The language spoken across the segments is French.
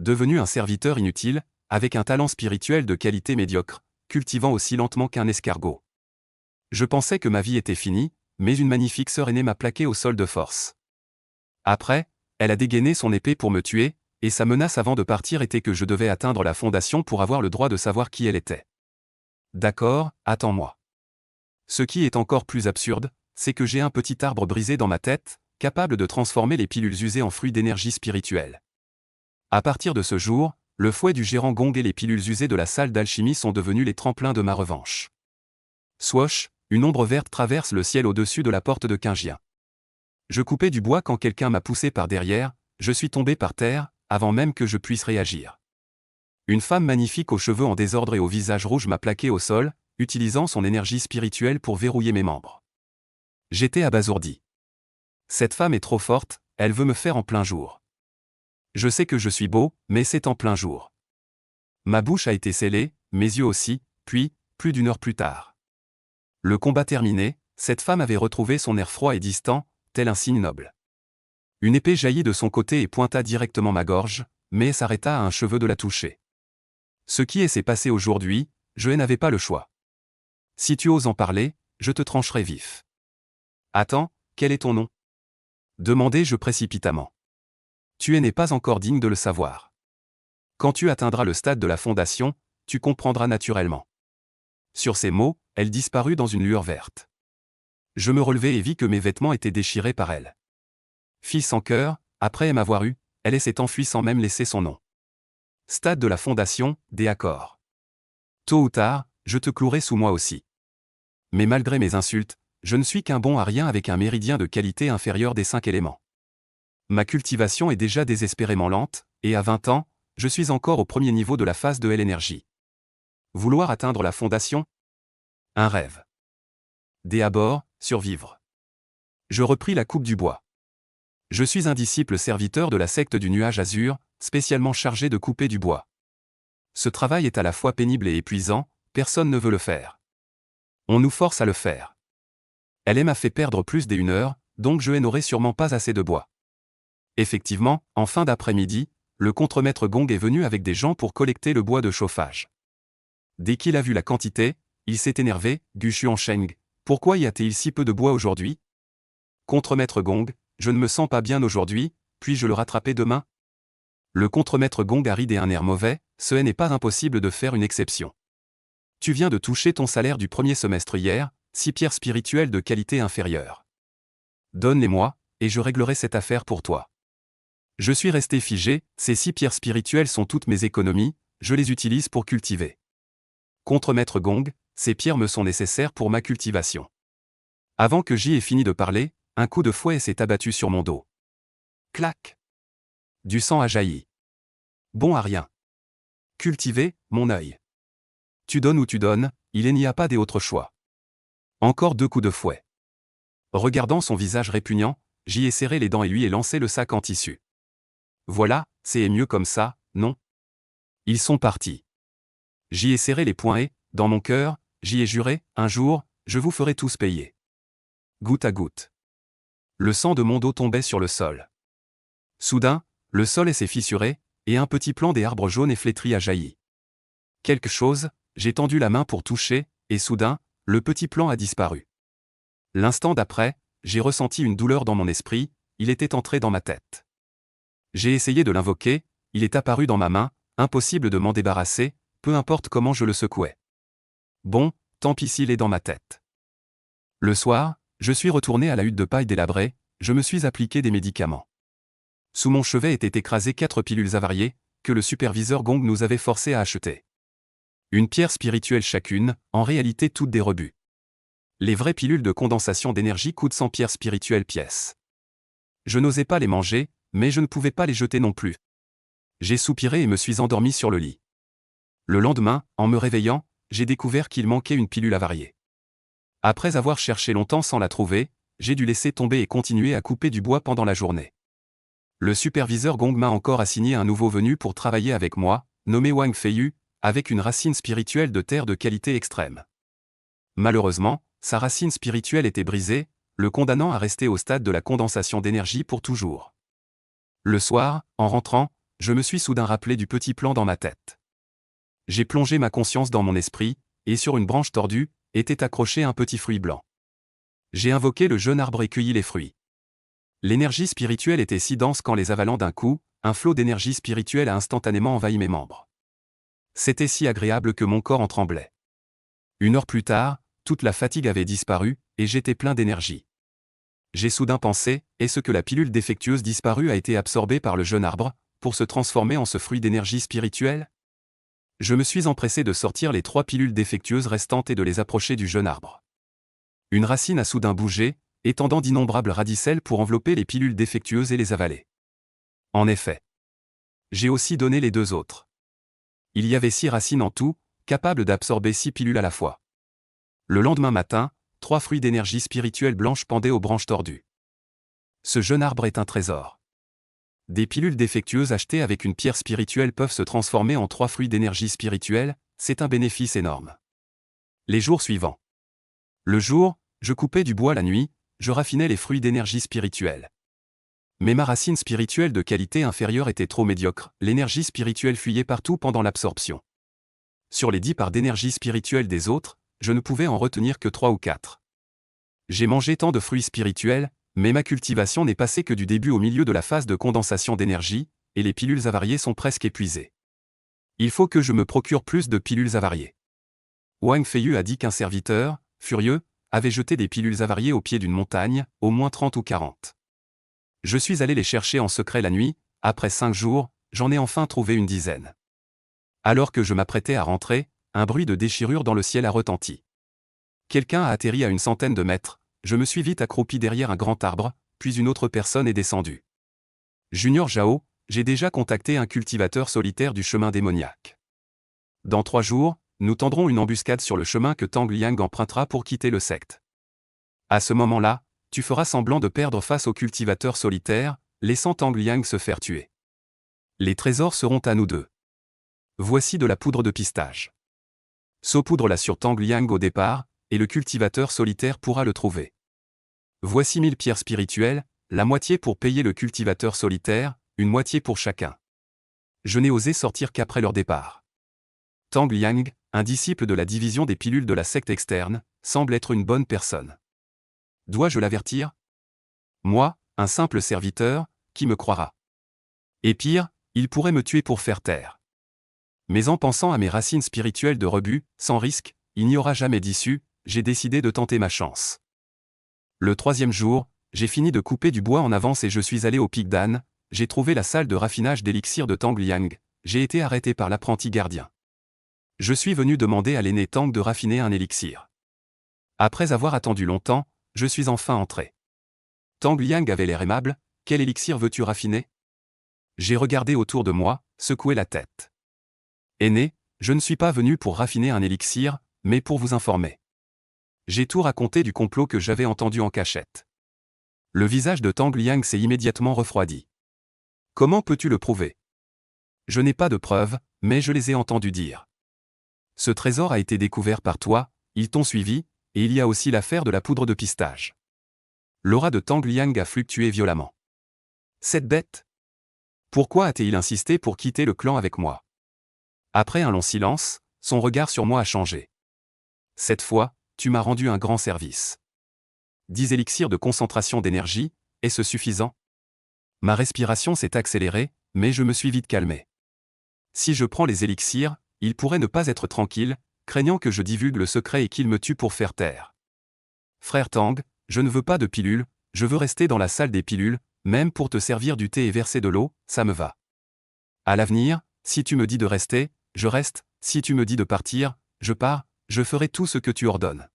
devenu un serviteur inutile, avec un talent spirituel de qualité médiocre, cultivant aussi lentement qu'un escargot. Je pensais que ma vie était finie, mais une magnifique sœur aînée m'a plaqué au sol de force. Après, elle a dégainé son épée pour me tuer, et sa menace avant de partir était que je devais atteindre la fondation pour avoir le droit de savoir qui elle était. D'accord, attends-moi. Ce qui est encore plus absurde, c'est que j'ai un petit arbre brisé dans ma tête, capable de transformer les pilules usées en fruits d'énergie spirituelle. À partir de ce jour, le fouet du gérant Gong et les pilules usées de la salle d'alchimie sont devenus les tremplins de ma revanche. Swoosh, une ombre verte traverse le ciel au-dessus de la porte de Qingjian. Je coupais du bois quand quelqu'un m'a poussé par derrière, je suis tombé par terre, avant même que je puisse réagir. Une femme magnifique aux cheveux en désordre et au visage rouge m'a plaqué au sol, utilisant son énergie spirituelle pour verrouiller mes membres. J'étais abasourdi. Cette femme est trop forte, elle veut me faire en plein jour. Je sais que je suis beau, mais c'est en plein jour. Ma bouche a été scellée, mes yeux aussi, puis, plus d'1 heure plus tard. Le combat terminé, cette femme avait retrouvé son air froid et distant, tel un signe noble. Une épée jaillit de son côté et pointa directement ma gorge, mais s'arrêta à un cheveu de la toucher. Ce qui s'est passé aujourd'hui, je n'avais pas le choix. Si tu oses en parler, je te trancherai vif. Attends, quel est ton nom ? Demandai-je précipitamment. Tu n'es pas encore digne de le savoir. Quand tu atteindras le stade de la fondation, tu comprendras naturellement. Sur ces mots, elle disparut dans une lueur verte. Je me relevai et vis que mes vêtements étaient déchirés par elle. Fille sans cœur, après m'avoir eu, elle s'est enfuie sans même laisser son nom. Stade de la fondation, des accords. Tôt ou tard, je te clouerai sous moi aussi. Mais malgré mes insultes, je ne suis qu'un bon à rien avec un méridien de qualité inférieur des 5 éléments. Ma cultivation est déjà désespérément lente, et à 20 ans, je suis encore au premier niveau de la phase de l'énergie. Vouloir atteindre la fondation ? Un rêve. Dès à bord, survivre. Je repris la coupe du bois. Je suis un disciple serviteur de la secte du nuage azur, spécialement chargé de couper du bois. Ce travail est à la fois pénible et épuisant, personne ne veut le faire. On nous force à le faire. Elle m'a fait perdre plus d'1 heure, donc je n'aurai sûrement pas assez de bois. Effectivement, en fin d'après-midi, le contremaître Gong est venu avec des gens pour collecter le bois de chauffage. Dès qu'il a vu la quantité, il s'est énervé. Gu Xuansheng, pourquoi y a-t-il si peu de bois aujourd'hui ? Contremaître Gong, je ne me sens pas bien aujourd'hui, puis-je le rattraper demain ? Le contremaître Gong a ri d'un air mauvais, ce n'est pas impossible de faire une exception. Tu viens de toucher ton salaire du premier semestre hier, 6 pierres spirituelles de qualité inférieure. Donne-les-moi, et je réglerai cette affaire pour toi. Je suis resté figé, ces 6 pierres spirituelles sont toutes mes économies, je les utilise pour cultiver. Contremaître Gong, ces pierres me sont nécessaires pour ma cultivation. Avant que j'y ai fini de parler, un coup de fouet s'est abattu sur mon dos. Clac ! Du sang a jailli. Bon à rien. Cultiver, mon œil. Tu donnes ou tu donnes, il n'y a pas d'autre choix. Encore 2 coups de fouet. Regardant son visage répugnant, j'y ai serré les dents et lui ai lancé le sac en tissu. Voilà, c'est mieux comme ça, non ? Ils sont partis. J'y ai serré les poings et, dans mon cœur, j'y ai juré, un jour, je vous ferai tous payer. Goutte à goutte. Le sang de mon dos tombait sur le sol. Soudain, le sol s'est fissuré, et un petit plant des arbres jaunes et flétris a jailli. Quelque chose, j'ai tendu la main pour toucher, et soudain, le petit plant a disparu. L'instant d'après, j'ai ressenti une douleur dans mon esprit, il était entré dans ma tête. J'ai essayé de l'invoquer, il est apparu dans ma main, impossible de m'en débarrasser, peu importe comment je le secouais. Bon, tant pis s'il est dans ma tête. Le soir, je suis retourné à la hutte de paille délabrée, je me suis appliqué des médicaments. Sous mon chevet étaient écrasées 4 pilules avariées, que le superviseur Gong nous avait forcés à acheter. Une pierre spirituelle chacune, en réalité toutes des rebuts. Les vraies pilules de condensation d'énergie coûtent 100 pierres spirituelles pièce. Je n'osais pas les manger, mais je ne pouvais pas les jeter non plus. J'ai soupiré et me suis endormi sur le lit. Le lendemain, en me réveillant, j'ai découvert qu'il manquait une pilule avariée. Après avoir cherché longtemps sans la trouver, j'ai dû laisser tomber et continuer à couper du bois pendant la journée. Le superviseur Gong m'a encore assigné un nouveau venu pour travailler avec moi, nommé Wang Feiyu, avec une racine spirituelle de terre de qualité extrême. Malheureusement, sa racine spirituelle était brisée, le condamnant à rester au stade de la condensation d'énergie pour toujours. Le soir, en rentrant, je me suis soudain rappelé du petit plan dans ma tête. J'ai plongé ma conscience dans mon esprit, et sur une branche tordue, était accroché un petit fruit blanc. J'ai invoqué le jeune arbre et cueilli les fruits. L'énergie spirituelle était si dense qu'en les avalant d'un coup, un flot d'énergie spirituelle a instantanément envahi mes membres. C'était si agréable que mon corps en tremblait. 1 heure plus tard, toute la fatigue avait disparu, et j'étais plein d'énergie. J'ai soudain pensé, est-ce que la pilule défectueuse disparue a été absorbée par le jeune arbre, pour se transformer en ce fruit d'énergie spirituelle? Je me suis empressé de sortir les 3 pilules défectueuses restantes et de les approcher du jeune arbre. Une racine a soudain bougé, étendant d'innombrables radicelles pour envelopper les pilules défectueuses et les avaler. En effet. J'ai aussi donné les 2 autres. Il y avait 6 racines en tout, capables d'absorber 6 pilules à la fois. Le lendemain matin, 3 fruits d'énergie spirituelle blanche pendaient aux branches tordues. Ce jeune arbre est un trésor. Des pilules défectueuses achetées avec une pierre spirituelle peuvent se transformer en 3 fruits d'énergie spirituelle, c'est un bénéfice énorme. Les jours suivants. Le jour, je coupais du bois la nuit, je raffinais les fruits d'énergie spirituelle. Mais ma racine spirituelle de qualité inférieure était trop médiocre, l'énergie spirituelle fuyait partout pendant l'absorption. Sur les 10 parts d'énergie spirituelle des autres, je ne pouvais en retenir que 3 ou 4. J'ai mangé tant de fruits spirituels, mais ma cultivation n'est passée que du début au milieu de la phase de condensation d'énergie, et les pilules avariées sont presque épuisées. Il faut que je me procure plus de pilules avariées. Wang Feiyu a dit qu'un serviteur, furieux, avait jeté des pilules avariées au pied d'une montagne, au moins 30 ou 40. Je suis allé les chercher en secret la nuit, après 5 jours, j'en ai enfin trouvé une dizaine. Alors que je m'apprêtais à rentrer, un bruit de déchirure dans le ciel a retenti. Quelqu'un a atterri à une centaine de mètres, je me suis vite accroupi derrière un grand arbre, puis une autre personne est descendue. Junior Zhao, j'ai déjà contacté un cultivateur solitaire du chemin démoniaque. Dans 3 jours, nous tendrons une embuscade sur le chemin que Tang Liang empruntera pour quitter le secte. À ce moment-là, tu feras semblant de perdre face au cultivateur solitaire, laissant Tang Liang se faire tuer. Les trésors seront à nous 2. Voici de la poudre de pistache. Saupoudre-la sur Tang Liang au départ, et le cultivateur solitaire pourra le trouver. Voici 1000 pierres spirituelles, la moitié pour payer le cultivateur solitaire, une moitié pour chacun. Je n'ai osé sortir qu'après leur départ. Tang Liang, un disciple de la division des pilules de la secte externe, semble être une bonne personne. Dois-je l'avertir? Moi, un simple serviteur, qui me croira? Et pire, il pourrait me tuer pour faire taire. Mais en pensant à mes racines spirituelles de rebut, sans risque, il n'y aura jamais d'issue, j'ai décidé de tenter ma chance. Le 3e jour, j'ai fini de couper du bois en avance et je suis allé au Pic d'Âne, j'ai trouvé la salle de raffinage d'élixir de Tang Liang, j'ai été arrêté par l'apprenti gardien. Je suis venu demander à l'aîné Tang de raffiner un élixir. Après avoir attendu longtemps, je suis enfin entré. Tang Liang avait l'air aimable, quel élixir veux-tu raffiner? J'ai regardé autour de moi, secoué la tête. Aîné, je ne suis pas venu pour raffiner un élixir, mais pour vous informer. J'ai tout raconté du complot que j'avais entendu en cachette. Le visage de Tang Liang s'est immédiatement refroidi. Comment peux-tu le prouver? Je n'ai pas de preuves, mais je les ai entendus dire. Ce trésor a été découvert par toi, ils t'ont suivi, et il y a aussi l'affaire de la poudre de pistache. L'aura de Tang Liang a fluctué violemment. Cette bête? Pourquoi a-t-il insisté pour quitter le clan avec moi? Après un long silence, son regard sur moi a changé. Cette fois, tu m'as rendu un grand service. 10 élixirs de concentration d'énergie, est-ce suffisant? Ma respiration s'est accélérée, mais je me suis vite calmé. Si je prends les élixirs, il pourrait ne pas être tranquille, craignant que je divulgue le secret et qu'il me tue pour faire taire. Frère Tang, je ne veux pas de pilules, je veux rester dans la salle des pilules, même pour te servir du thé et verser de l'eau, ça me va. À l'avenir, si tu me dis de rester, je reste, si tu me dis de partir, je pars, je ferai tout ce que tu ordonnes.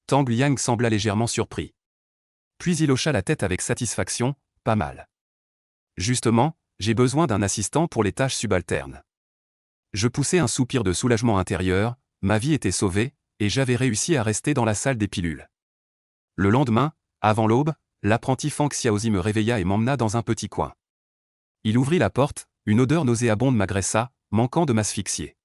Tang Liang sembla légèrement surpris. Puis il hocha la tête avec satisfaction, pas mal. Justement, j'ai besoin d'un assistant pour les tâches subalternes. Je poussai un soupir de soulagement intérieur, ma vie était sauvée, et j'avais réussi à rester dans la salle des pilules. Le lendemain, avant l'aube, l'apprenti Fang Xiaozi me réveilla et m'emmena dans un petit coin. Il ouvrit la porte, une odeur nauséabonde m'agressa, manquant de m'asphyxier.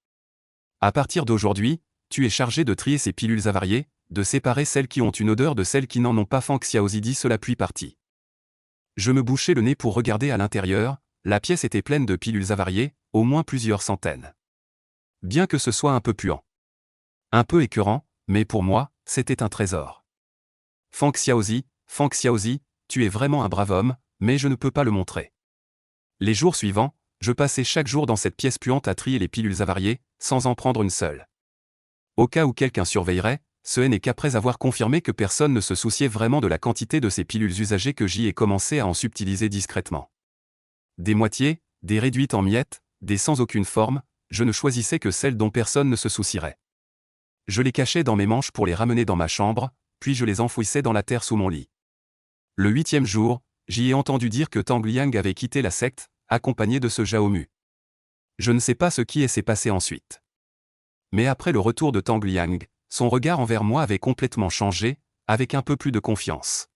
À partir d'aujourd'hui, tu es chargé de trier ces pilules avariées, de séparer celles qui ont une odeur de celles qui n'en ont pas. Fang Xiaozi dit cela puis partit. Je me bouchai le nez pour regarder à l'intérieur, la pièce était pleine de pilules avariées, au moins plusieurs centaines. Bien que ce soit un peu puant. Un peu écœurant, mais pour moi, c'était un trésor. Feng Xiaozi, tu es vraiment un brave homme, mais je ne peux pas le montrer. Les jours suivants, je passais chaque jour dans cette pièce puante à trier les pilules avariées, sans en prendre une seule. Au cas où quelqu'un surveillerait, ce n'est qu'après avoir confirmé que personne ne se souciait vraiment de la quantité de ces pilules usagées que j'y ai commencé à en subtiliser discrètement. Des moitiés, des réduites en miettes, des sans aucune forme, je ne choisissais que celles dont personne ne se soucierait. Je les cachais dans mes manches pour les ramener dans ma chambre, puis je les enfouissais dans la terre sous mon lit. Le 8e jour, j'y ai entendu dire que Tang Liang avait quitté la secte, accompagné de ce Zhao Mu. Je ne sais pas ce qui s'est passé ensuite. Mais après le retour de Tang Liang, son regard envers moi avait complètement changé, avec un peu plus de confiance.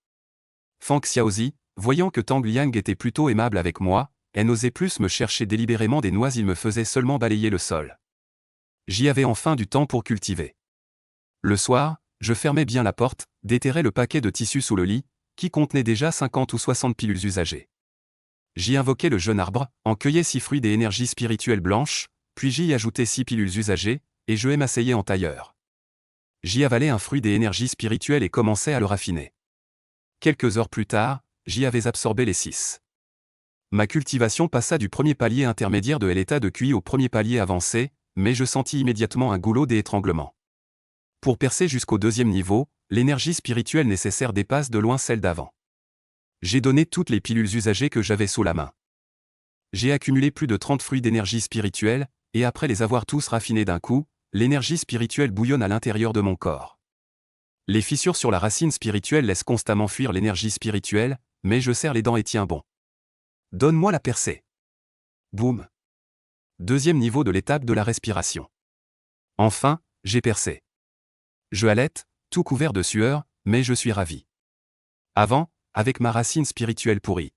Feng Xiaozi, voyant que Tang Liang était plutôt aimable avec moi, elle n'osait plus me chercher délibérément des noix, il me faisait seulement balayer le sol. J'y avais enfin du temps pour cultiver. Le soir, je fermais bien la porte, déterrais le paquet de tissus sous le lit, qui contenait déjà 50 ou 60 pilules usagées. J'y invoquais le jeune arbre, en cueillais 6 fruits des énergies spirituelles blanches, puis j'y ajoutais 6 pilules usagées, et je m'asseyais en tailleur. J'y avalais un fruit des énergies spirituelles et commençais à le raffiner. Quelques heures plus tard, j'y avais absorbé les 6. Ma cultivation passa du premier palier intermédiaire de l'état de QI au premier palier avancé, mais je sentis immédiatement un goulot d'étranglement. Pour percer jusqu'au 2e niveau, l'énergie spirituelle nécessaire dépasse de loin celle d'avant. J'ai donné toutes les pilules usagées que j'avais sous la main. J'ai accumulé plus de 30 fruits d'énergie spirituelle, et après les avoir tous raffinés d'un coup, l'énergie spirituelle bouillonne à l'intérieur de mon corps. Les fissures sur la racine spirituelle laissent constamment fuir l'énergie spirituelle, mais je serre les dents et tiens bon. Donne-moi la percée. Boum. 2e niveau de l'étape de la respiration. Enfin, j'ai percé. Je halète, tout couvert de sueur, mais je suis ravi. Avant, avec ma racine spirituelle pourrie.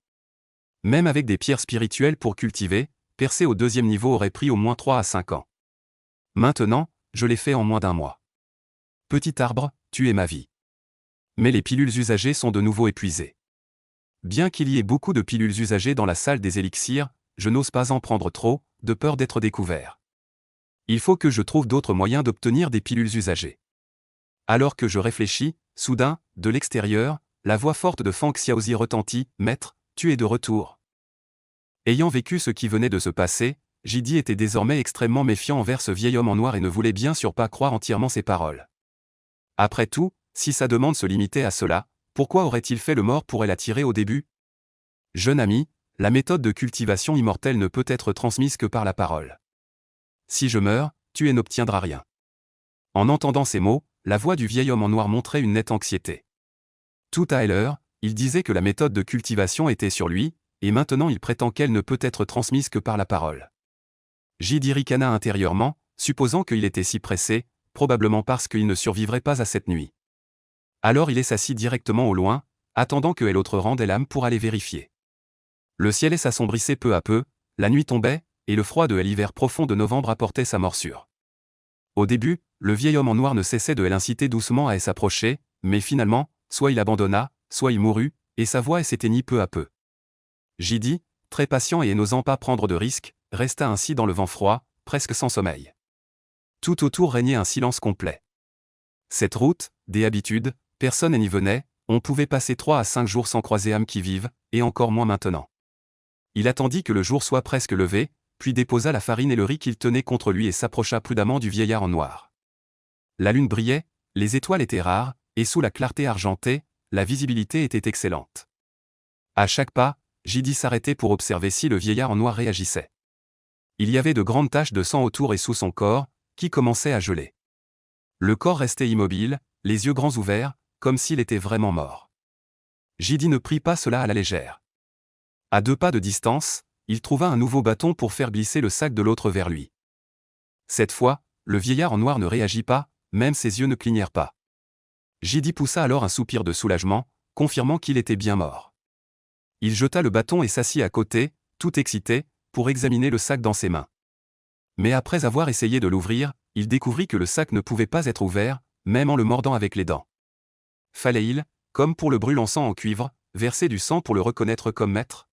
Même avec des pierres spirituelles pour cultiver, percer au 2e niveau aurait pris au moins 3 à 5 ans. Maintenant, je l'ai fait en moins d'un mois. Petit arbre, tu es ma vie. Mais les pilules usagées sont de nouveau épuisées. Bien qu'il y ait beaucoup de pilules usagées dans la salle des élixirs, je n'ose pas en prendre trop, de peur d'être découvert. Il faut que je trouve d'autres moyens d'obtenir des pilules usagées. Alors que je réfléchis, soudain, de l'extérieur, la voix forte de Feng Xiaozi retentit, « Maître, tu es de retour. » Ayant vécu ce qui venait de se passer, Jidi était désormais extrêmement méfiant envers ce vieil homme en noir et ne voulait bien sûr pas croire entièrement ses paroles. Après tout, si sa demande se limitait à cela, pourquoi aurait-il fait le mort pour l'attirer au début? Jeune ami, la méthode de cultivation immortelle ne peut être transmise que par la parole. Si je meurs, tu n'obtiendras rien. En entendant ces mots, la voix du vieil homme en noir montrait une nette anxiété. Tout à l'heure, il disait que la méthode de cultivation était sur lui, et maintenant il prétend qu'elle ne peut être transmise que par la parole. Jidi ricana intérieurement, supposant qu'il était si pressé, probablement parce qu'il ne survivrait pas à cette nuit. Alors il s'assit directement au loin, attendant que l'autre rende l'âme pour aller vérifier. Le ciel s'assombrissait peu à peu, la nuit tombait, et le froid de l'hiver profond de novembre apportait sa morsure. Au début, le vieil homme en noir ne cessait de l'inciter doucement à s'approcher, mais finalement, soit il abandonna, soit il mourut, et sa voix s'éteignit peu à peu. Jidi, très patient et n'osant pas prendre de risques, resta ainsi dans le vent froid, presque sans sommeil. Tout autour régnait un silence complet. Cette route, des habitudes, personne n'y venait, on pouvait passer 3 à 5 jours sans croiser âme qui vive, et encore moins maintenant. Il attendit que le jour soit presque levé, puis déposa la farine et le riz qu'il tenait contre lui et s'approcha prudemment du vieillard en noir. La lune brillait, les étoiles étaient rares, et sous la clarté argentée, la visibilité était excellente. À chaque pas, Jidi s'arrêtait pour observer si le vieillard en noir réagissait. Il y avait de grandes taches de sang autour et sous son corps, qui commençaient à geler. Le corps restait immobile, les yeux grands ouverts, comme s'il était vraiment mort. Jidi ne prit pas cela à la légère. À 2 pas de distance, il trouva un nouveau bâton pour faire glisser le sac de l'autre vers lui. Cette fois, le vieillard en noir ne réagit pas, même ses yeux ne clignèrent pas. Jidi poussa alors un soupir de soulagement, confirmant qu'il était bien mort. Il jeta le bâton et s'assit à côté, tout excité, pour examiner le sac dans ses mains. Mais après avoir essayé de l'ouvrir, il découvrit que le sac ne pouvait pas être ouvert, même en le mordant avec les dents. Fallait-il, comme pour le brûlant sang en cuivre, verser du sang pour le reconnaître comme maître?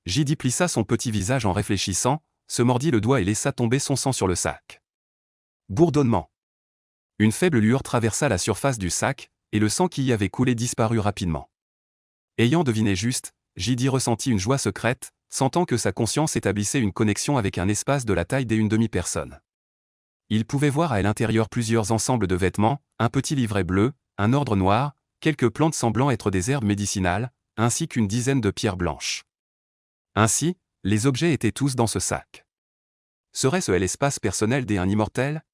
Jidi plissa son petit visage en réfléchissant, se mordit le doigt et laissa tomber son sang sur le sac. Bourdonnement. Une faible lueur traversa la surface du sac, et le sang qui y avait coulé disparut rapidement. Ayant deviné juste, Jidi ressentit une joie secrète, sentant que sa conscience établissait une connexion avec un espace de la taille d'une demi-personne. Il pouvait voir à l'intérieur plusieurs ensembles de vêtements, un petit livret bleu, un ordre noir, quelques plantes semblant être des herbes médicinales, ainsi qu'une dizaine de pierres blanches. Ainsi, les objets étaient tous dans ce sac. Serait-ce l'espace personnel d'un immortel?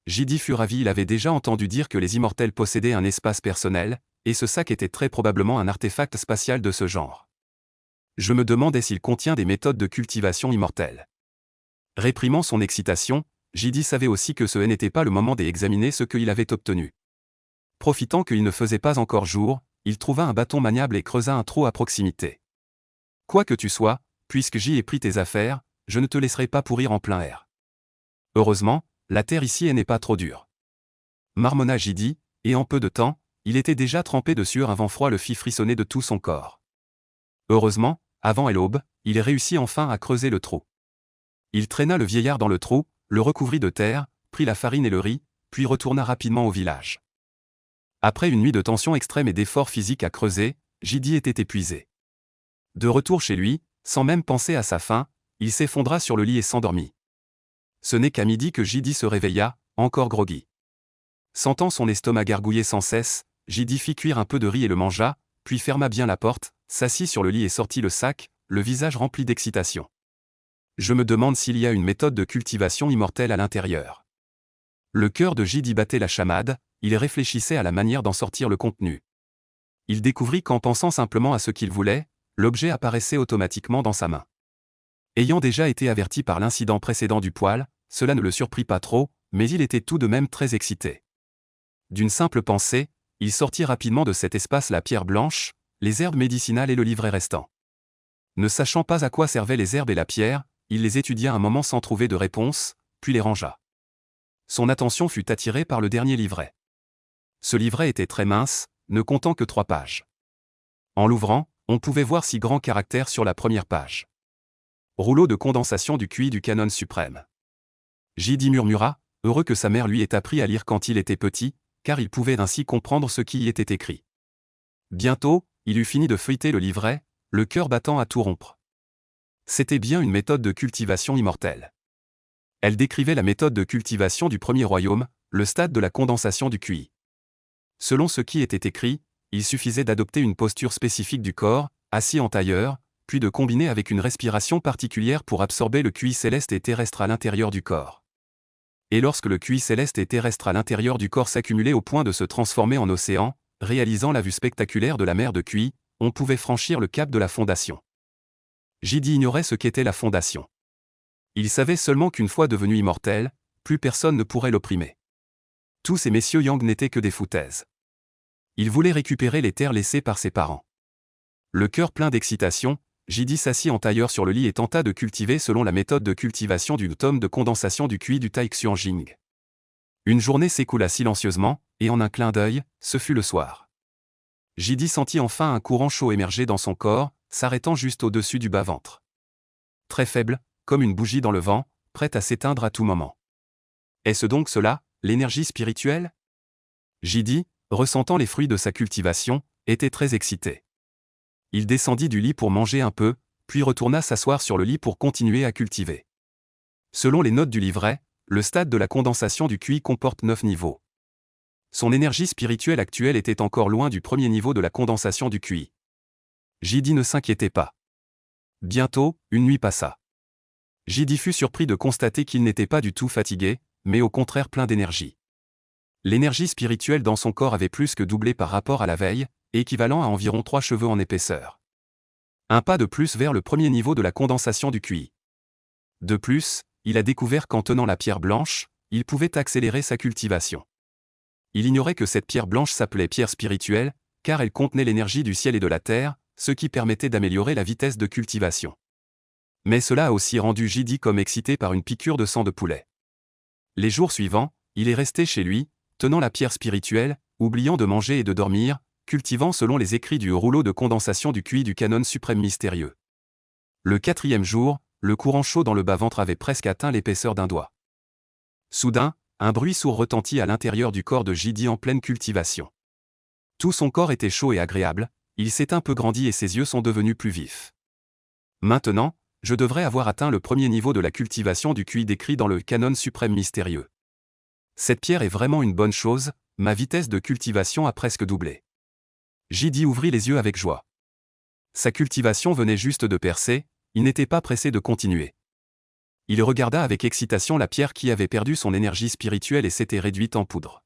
Jidi fut ravi, il avait déjà entendu dire que les immortels possédaient un espace personnel, et ce sac était très probablement un artefact spatial de ce genre. Je me demandais s'il contient des méthodes de cultivation immortelle. Réprimant son excitation, Jidi savait aussi que ce n'était pas le moment d'examiner ce qu'il avait obtenu. Profitant qu'il ne faisait pas encore jour, il trouva un bâton maniable et creusa un trou à proximité. Quoi que tu sois, puisque j'y ai pris tes affaires, je ne te laisserai pas pourrir en plein air. Heureusement, la terre ici n'est pas trop dure. Marmonna Jidi, et en peu de temps, il était déjà trempé de sueur, un vent froid le fit frissonner de tout son corps. Heureusement, avant l'aube, il réussit enfin à creuser le trou. Il traîna le vieillard dans le trou, le recouvrit de terre, prit la farine et le riz, puis retourna rapidement au village. Après une nuit de tension extrême et d'efforts physiques à creuser, Jidi était épuisé. De retour chez lui, sans même penser à sa faim, il s'effondra sur le lit et s'endormit. Ce n'est qu'à midi que Jidi se réveilla, encore groggy. Sentant son estomac gargouiller sans cesse, Jidi fit cuire un peu de riz et le mangea, puis ferma bien la porte, s'assit sur le lit et sortit le sac, le visage rempli d'excitation. Je me demande s'il y a une méthode de cultivation immortelle à l'intérieur. Le cœur de Jidi battait la chamade, il réfléchissait à la manière d'en sortir le contenu. Il découvrit qu'en pensant simplement à ce qu'il voulait, l'objet apparaissait automatiquement dans sa main. Ayant déjà été averti par l'incident précédent du poêle, cela ne le surprit pas trop, mais il était tout de même très excité. D'une simple pensée, il sortit rapidement de cet espace la pierre blanche, les herbes médicinales et le livret restant. Ne sachant pas à quoi servaient les herbes et la pierre, il les étudia un moment sans trouver de réponse, puis les rangea. Son attention fut attirée par le dernier livret. Ce livret était très mince, ne comptant que 3 pages. En l'ouvrant, on pouvait voir 6 grands caractères sur la première page. Rouleau de condensation du QI du Canon suprême. Jidi murmura, heureux que sa mère lui ait appris à lire quand il était petit, car il pouvait ainsi comprendre ce qui y était écrit. Bientôt, il eut fini de feuilleter le livret, le cœur battant à tout rompre. C'était bien une méthode de cultivation immortelle. Elle décrivait la méthode de cultivation du premier royaume, le stade de la condensation du QI. Selon ce qui était écrit, il suffisait d'adopter une posture spécifique du corps, assis en tailleur, puis de combiner avec une respiration particulière pour absorber le QI céleste et terrestre à l'intérieur du corps. Et lorsque le QI céleste et terrestre à l'intérieur du corps s'accumulait au point de se transformer en océan, réalisant la vue spectaculaire de la mer de QI, on pouvait franchir le cap de la fondation. Jidi ignorait ce qu'était la fondation. Il savait seulement qu'une fois devenu immortel, plus personne ne pourrait l'opprimer. Tous ces messieurs Yang n'étaient que des foutaises. Il voulait récupérer les terres laissées par ses parents. Le cœur plein d'excitation, Jidi s'assit en tailleur sur le lit et tenta de cultiver selon la méthode de cultivation du tome de condensation du QI du Taixuanjing. Une journée s'écoula silencieusement, et en un clin d'œil, ce fut le soir. Jidi sentit enfin un courant chaud émerger dans son corps, s'arrêtant juste au-dessus du bas-ventre. Très faible, comme une bougie dans le vent, prête à s'éteindre à tout moment. Est-ce donc cela, l'énergie spirituelle? Jidi, ressentant les fruits de sa cultivation, était très excité. Il descendit du lit pour manger un peu, puis retourna s'asseoir sur le lit pour continuer à cultiver. Selon les notes du livret, le stade de la condensation du QI comporte 9 niveaux. Son énergie spirituelle actuelle était encore loin du premier niveau de la condensation du QI. Jidi ne s'inquiétait pas. Bientôt, une nuit passa. Jidi fut surpris de constater qu'il n'était pas du tout fatigué, mais au contraire plein d'énergie. L'énergie spirituelle dans son corps avait plus que doublé par rapport à la veille, équivalent à environ 3 cheveux en épaisseur. Un pas de plus vers le premier niveau de la condensation du QI. De plus, il a découvert qu'en tenant la pierre blanche, il pouvait accélérer sa cultivation. Il ignorait que cette pierre blanche s'appelait pierre spirituelle, car elle contenait l'énergie du ciel et de la terre, ce qui permettait d'améliorer la vitesse de cultivation. Mais cela a aussi rendu Jidi comme excité par une piqûre de sang de poulet. Les jours suivants, il est resté chez lui, tenant la pierre spirituelle, oubliant de manger et de dormir, cultivant selon les écrits du rouleau de condensation du QI du Canon suprême mystérieux. Le 4e jour, le courant chaud dans le bas-ventre avait presque atteint l'épaisseur d'un doigt. Soudain, un bruit sourd retentit à l'intérieur du corps de Jidi en pleine cultivation. Tout son corps était chaud et agréable, il s'est un peu grandi et ses yeux sont devenus plus vifs. Maintenant, je devrais avoir atteint le premier niveau de la cultivation du QI décrit dans le Canon suprême mystérieux. Cette pierre est vraiment une bonne chose, ma vitesse de cultivation a presque doublé. Jidi ouvrit les yeux avec joie. Sa cultivation venait juste de percer, il n'était pas pressé de continuer. Il regarda avec excitation la pierre qui avait perdu son énergie spirituelle et s'était réduite en poudre.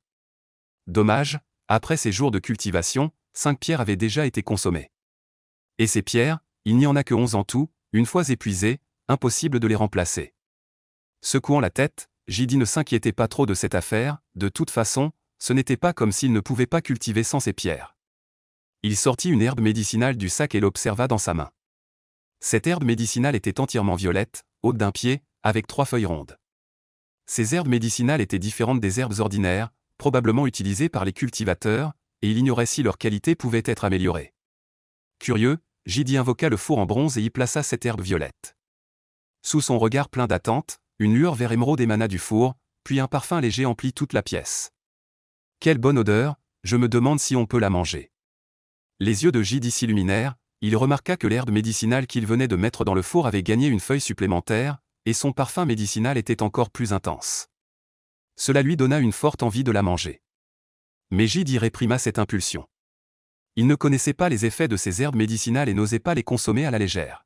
Dommage, après ces jours de cultivation, 5 pierres avaient déjà été consommées. Et ces pierres, il n'y en a que 11 en tout, une fois épuisées, impossible de les remplacer. Secouant la tête, Jidi ne s'inquiétait pas trop de cette affaire, de toute façon, ce n'était pas comme s'il ne pouvait pas cultiver sans ces pierres. Il sortit une herbe médicinale du sac et l'observa dans sa main. Cette herbe médicinale était entièrement violette, haute d'1 pied, avec 3 feuilles rondes. Ces herbes médicinales étaient différentes des herbes ordinaires, probablement utilisées par les cultivateurs, et il ignorait si leur qualité pouvait être améliorée. Curieux, Jidi invoqua le four en bronze et y plaça cette herbe violette. Sous son regard plein d'attente, une lueur vert émeraude émana du four, puis un parfum léger emplit toute la pièce. Quelle bonne odeur, je me demande si on peut la manger. Les yeux de Jidi s'illuminèrent, il remarqua que l'herbe médicinale qu'il venait de mettre dans le four avait gagné une feuille supplémentaire, et son parfum médicinal était encore plus intense. Cela lui donna une forte envie de la manger. Mais Jidi réprima cette impulsion. Il ne connaissait pas les effets de ces herbes médicinales et n'osait pas les consommer à la légère.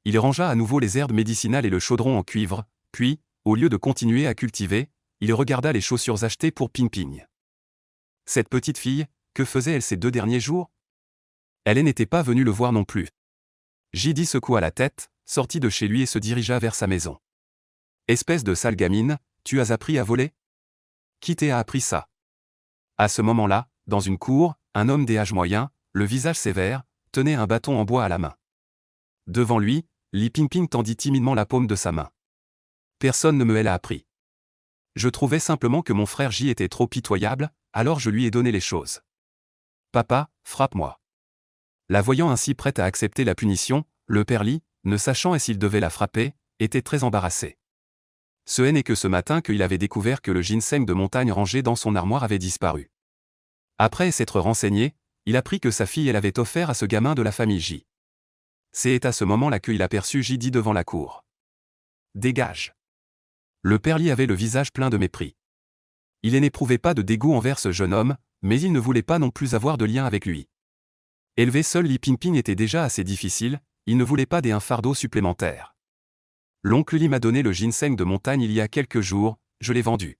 Il rangea à nouveau les herbes médicinales et le chaudron en cuivre, puis, au lieu de continuer à cultiver, il regarda les chaussures achetées pour Ping Ping. Cette petite fille, que faisait-elle ces 2 derniers jours? Elle n'était pas venue le voir non plus. Jidi secoua la tête, sortit de chez lui et se dirigea vers sa maison. Espèce de sale gamine, tu as appris à voler? Qui t'a appris ça? À ce moment-là, dans une cour, un homme des âges moyens, le visage sévère, tenait un bâton en bois à la main. Devant lui, Li Pingping tendit timidement la paume de sa main. Personne ne me l'a appris. Je trouvais simplement que mon frère J était trop pitoyable, alors je lui ai donné les choses. Papa, frappe-moi. La voyant ainsi prête à accepter la punition, le père Li, ne sachant s'il devait la frapper, était très embarrassé. Ce n'est que ce matin qu'il avait découvert que le ginseng de montagne rangé dans son armoire avait disparu. Après s'être renseigné, il apprit que sa fille l'avait offert à ce gamin de la famille J. C'est à ce moment-là qu'il aperçut Jidi devant la cour. Dégage. Le père Li avait le visage plein de mépris. Il n'éprouvait pas de dégoût envers ce jeune homme, mais il ne voulait pas non plus avoir de lien avec lui. Élever seul Li Pingping était déjà assez difficile, il ne voulait pas un fardeau supplémentaire. L'oncle Li m'a donné le ginseng de montagne il y a quelques jours, je l'ai vendu.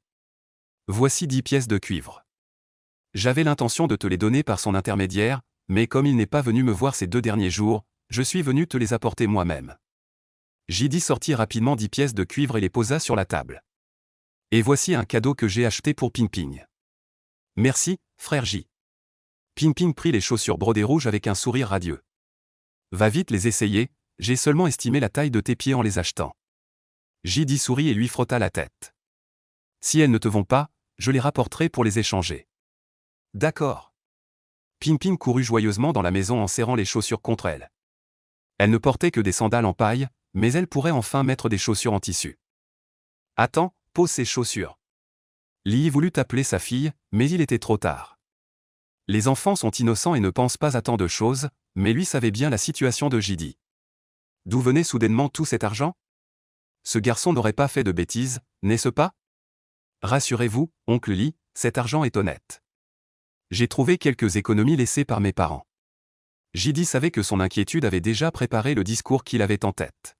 Voici 10 pièces de cuivre. J'avais l'intention de te les donner par son intermédiaire, mais comme il n'est pas venu me voir ces 2 derniers jours, je suis venu te les apporter moi-même. Jidi sortit rapidement 10 pièces de cuivre et les posa sur la table. Et voici un cadeau que j'ai acheté pour Ping Ping. Merci, frère J. Ping Ping prit les chaussures brodées rouges avec un sourire radieux. Va vite les essayer, j'ai seulement estimé la taille de tes pieds en les achetant. Jidi sourit et lui frotta la tête. Si elles ne te vont pas, je les rapporterai pour les échanger. D'accord. Ping Ping courut joyeusement dans la maison en serrant les chaussures contre elle. Elle ne portait que des sandales en paille, mais elle pourrait enfin mettre des chaussures en tissu. Attends, pose ces chaussures. Li voulut appeler sa fille, mais il était trop tard. Les enfants sont innocents et ne pensent pas à tant de choses, mais lui savait bien la situation de Jidi. D'où venait soudainement tout cet argent? Ce garçon n'aurait pas fait de bêtises, n'est-ce pas? Rassurez-vous, oncle Li, cet argent est honnête. J'ai trouvé quelques économies laissées par mes parents. Jidi savait que son inquiétude avait déjà préparé le discours qu'il avait en tête.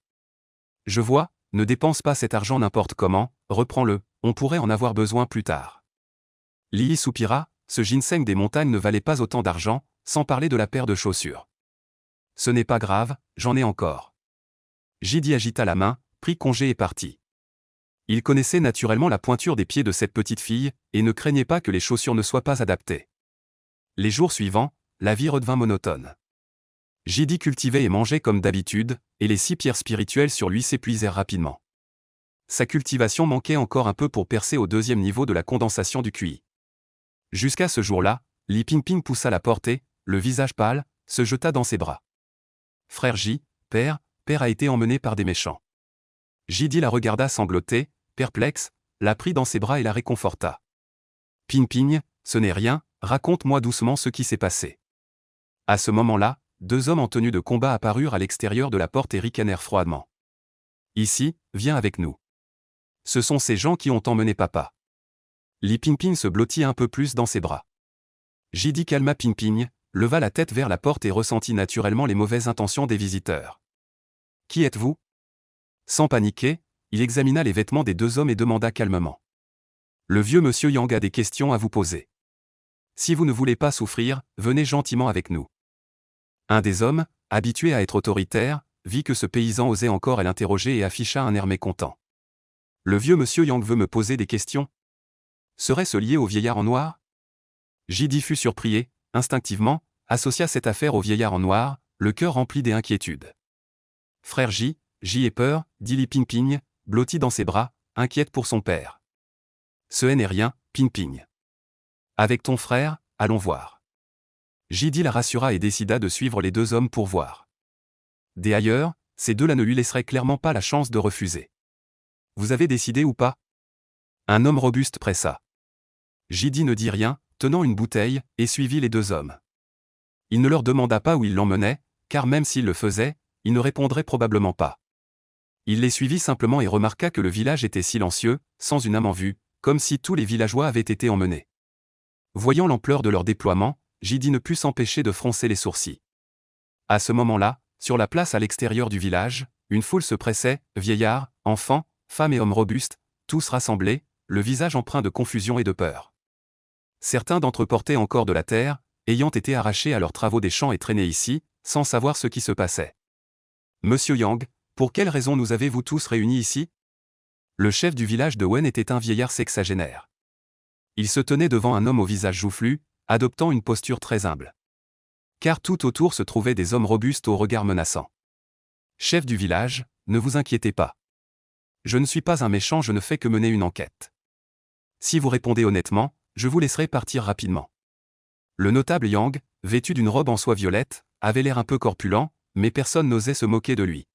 Je vois, ne dépense pas cet argent n'importe comment, reprends-le, on pourrait en avoir besoin plus tard. Li soupira, ce ginseng des montagnes ne valait pas autant d'argent, sans parler de la paire de chaussures. Ce n'est pas grave, j'en ai encore. Jidi agita la main, prit congé et partit. Il connaissait naturellement la pointure des pieds de cette petite fille, et ne craignait pas que les chaussures ne soient pas adaptées. Les jours suivants, la vie redevint monotone. Jidi cultivait et mangeait comme d'habitude, et les 6 pierres spirituelles sur lui s'épuisèrent rapidement. Sa cultivation manquait encore un peu pour percer au 2e niveau de la condensation du QI. Jusqu'à ce jour-là, Li Pingping poussa la porte et, le visage pâle, se jeta dans ses bras. Frère J, père, père a été emmené par des méchants. Jidi la regarda sangloter, perplexe, la prit dans ses bras et la réconforta. Ping Ping, ce n'est rien, raconte-moi doucement ce qui s'est passé. À ce moment-là, 2 hommes en tenue de combat apparurent à l'extérieur de la porte et ricanèrent froidement. Ici, viens avec nous. Ce sont ces gens qui ont emmené papa. Li Pingping se blottit un peu plus dans ses bras. Jidi calma Pingping, leva la tête vers la porte et ressentit naturellement les mauvaises intentions des visiteurs. Qui êtes-vous? Sans paniquer, il examina les vêtements des 2 hommes et demanda calmement. Le vieux monsieur Yang a des questions à vous poser. Si vous ne voulez pas souffrir, venez gentiment avec nous. Un des hommes, habitué à être autoritaire, vit que ce paysan osait encore l'interroger et afficha un air mécontent. Le vieux monsieur Yang veut me poser des questions. Serait-ce lié au vieillard en noir? Jidi fut surpris et, instinctivement, associa cette affaire au vieillard en noir, le cœur rempli d'inquiétude. Frère J ait peur, dit Li Pingping, blotti dans ses bras, inquiète pour son père. Ce n'est rien, Pingping. Avec ton frère, allons voir. Jidi la rassura et décida de suivre les 2 hommes pour voir. Dès ailleurs, ces 2-là ne lui laisseraient clairement pas la chance de refuser. Vous avez décidé ou pas? Un homme robuste pressa. Jidi ne dit rien, tenant une bouteille, et suivit les 2 hommes. Il ne leur demanda pas où ils l'emmenaient, car même s'il le faisait, ils ne répondraient probablement pas. Il les suivit simplement et remarqua que le village était silencieux, sans une âme en vue, comme si tous les villageois avaient été emmenés. Voyant l'ampleur de leur déploiement, Jidi ne put s'empêcher de froncer les sourcils. À ce moment-là, sur la place à l'extérieur du village, une foule se pressait, vieillards, enfants, femmes et hommes robustes, tous rassemblés, le visage empreint de confusion et de peur. Certains d'entre eux portaient encore de la terre, ayant été arrachés à leurs travaux des champs et traînés ici, sans savoir ce qui se passait. Monsieur Yang, pour quelle raison nous avez-vous tous réunis ici? Le chef du village de Wen était un vieillard sexagénaire. Il se tenait devant un homme au visage joufflu, adoptant une posture très humble. Car tout autour se trouvaient des hommes robustes au regard menaçant. Chef du village, ne vous inquiétez pas. Je ne suis pas un méchant, je ne fais que mener une enquête. Si vous répondez honnêtement, je vous laisserai partir rapidement. Le notable Yang, vêtu d'une robe en soie violette, avait l'air un peu corpulent, mais personne n'osait se moquer de lui.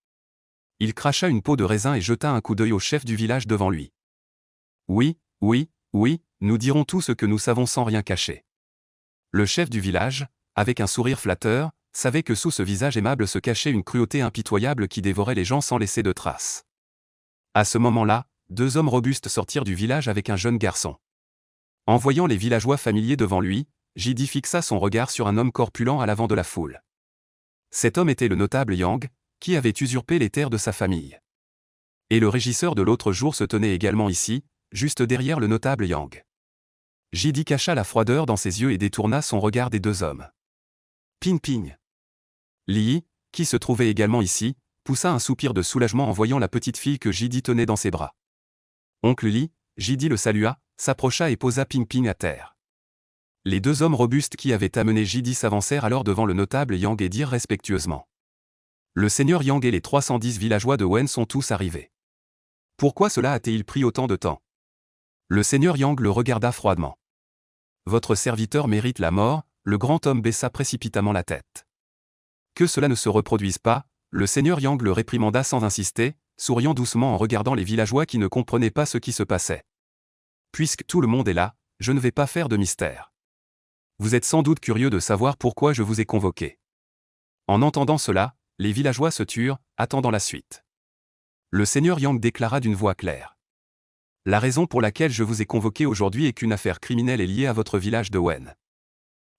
Il cracha une peau de raisin et jeta un coup d'œil au chef du village devant lui. Oui, nous dirons tout ce que nous savons sans rien cacher. Le chef du village, avec un sourire flatteur, savait que sous ce visage aimable se cachait une cruauté impitoyable qui dévorait les gens sans laisser de traces. À ce moment-là, 2 hommes robustes sortirent du village avec un jeune garçon. En voyant les villageois familiers devant lui, Jidi fixa son regard sur un homme corpulent à l'avant de la foule. Cet homme était le notable Yang, qui avait usurpé les terres de sa famille. Et le régisseur de l'autre jour se tenait également ici, juste derrière le notable Yang. Jidi cacha la froideur dans ses yeux et détourna son regard des 2 hommes. Ping. Li, qui se trouvait également ici, poussa un soupir de soulagement en voyant la petite fille que Jidi tenait dans ses bras. Oncle Li, Jidi le salua, s'approcha et posa Ping à terre. Les 2 hommes robustes qui avaient amené Jidi s'avancèrent alors devant le notable Yang et dirent respectueusement. Le seigneur Yang et les 310 villageois de Wen sont tous arrivés. Pourquoi cela a-t-il pris autant de temps? Le seigneur Yang le regarda froidement. Votre serviteur mérite la mort, le grand homme baissa précipitamment la tête. Que cela ne se reproduise pas, le seigneur Yang le réprimanda sans insister, souriant doucement en regardant les villageois qui ne comprenaient pas ce qui se passait. Puisque tout le monde est là, je ne vais pas faire de mystère. Vous êtes sans doute curieux de savoir pourquoi je vous ai convoqué. En entendant cela, les villageois se turent, attendant la suite. Le seigneur Yang déclara d'une voix claire. La raison pour laquelle je vous ai convoqué aujourd'hui est qu'une affaire criminelle est liée à votre village de Wen.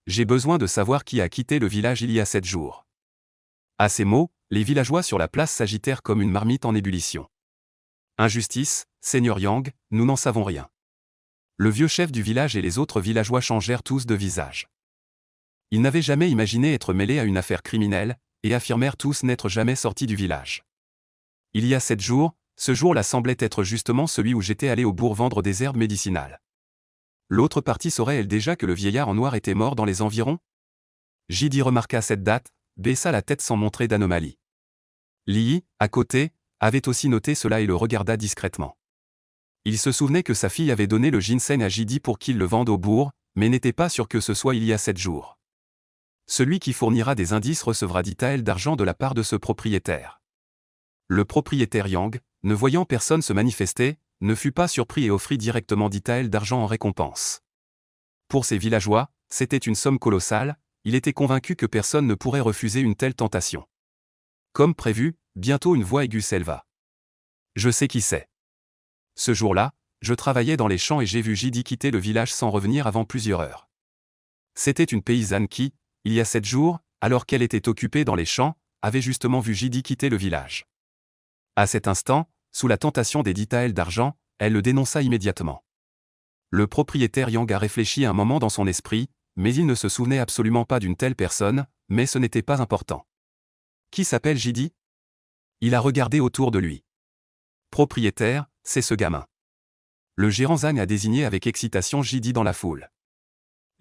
J'ai besoin de savoir qui a quitté le village il y a 7 jours. À ces mots, les villageois sur la place s'agitèrent comme une marmite en ébullition. Injustice, seigneur Yang, nous n'en savons rien. Le vieux chef du village et les autres villageois changèrent tous de visage. Ils n'avaient jamais imaginé être mêlés à une affaire criminelle, et affirmèrent tous n'être jamais sortis du village. Il y a 7 jours, ce jour-là semblait être justement celui où j'étais allé au bourg vendre des herbes médicinales. L'autre partie saurait-elle déjà que le vieillard en noir était mort dans les environs? Jidi remarqua cette date, baissa la tête sans montrer d'anomalie. Li, à côté, avait aussi noté cela et le regarda discrètement. Il se souvenait que sa fille avait donné le ginseng à Jidi pour qu'il le vende au bourg, mais n'était pas sûr que ce soit il y a 7 jours. Celui qui fournira des indices recevra 10 taels d'argent de la part de ce propriétaire. Le propriétaire Yang, ne voyant personne se manifester, ne fut pas surpris et offrit directement 10 taels d'argent en récompense. Pour ces villageois, c'était une somme colossale, il était convaincu que personne ne pourrait refuser une telle tentation. Comme prévu, bientôt une voix aiguë s'éleva. Je sais qui c'est. Ce jour-là, je travaillais dans les champs et j'ai vu Jidi quitter le village sans revenir avant plusieurs heures. C'était une paysanne qui, il y a 7 jours, alors qu'elle était occupée dans les champs, avait justement vu Jidi quitter le village. À cet instant, sous la tentation des 10 taels d'argent, elle le dénonça immédiatement. Le propriétaire Yang a réfléchi un moment dans son esprit, mais il ne se souvenait absolument pas d'une telle personne, mais ce n'était pas important. Qui s'appelle Jidi? Il a regardé autour de lui. Propriétaire, c'est ce gamin. Le gérant Zhang a désigné avec excitation Jidi dans la foule.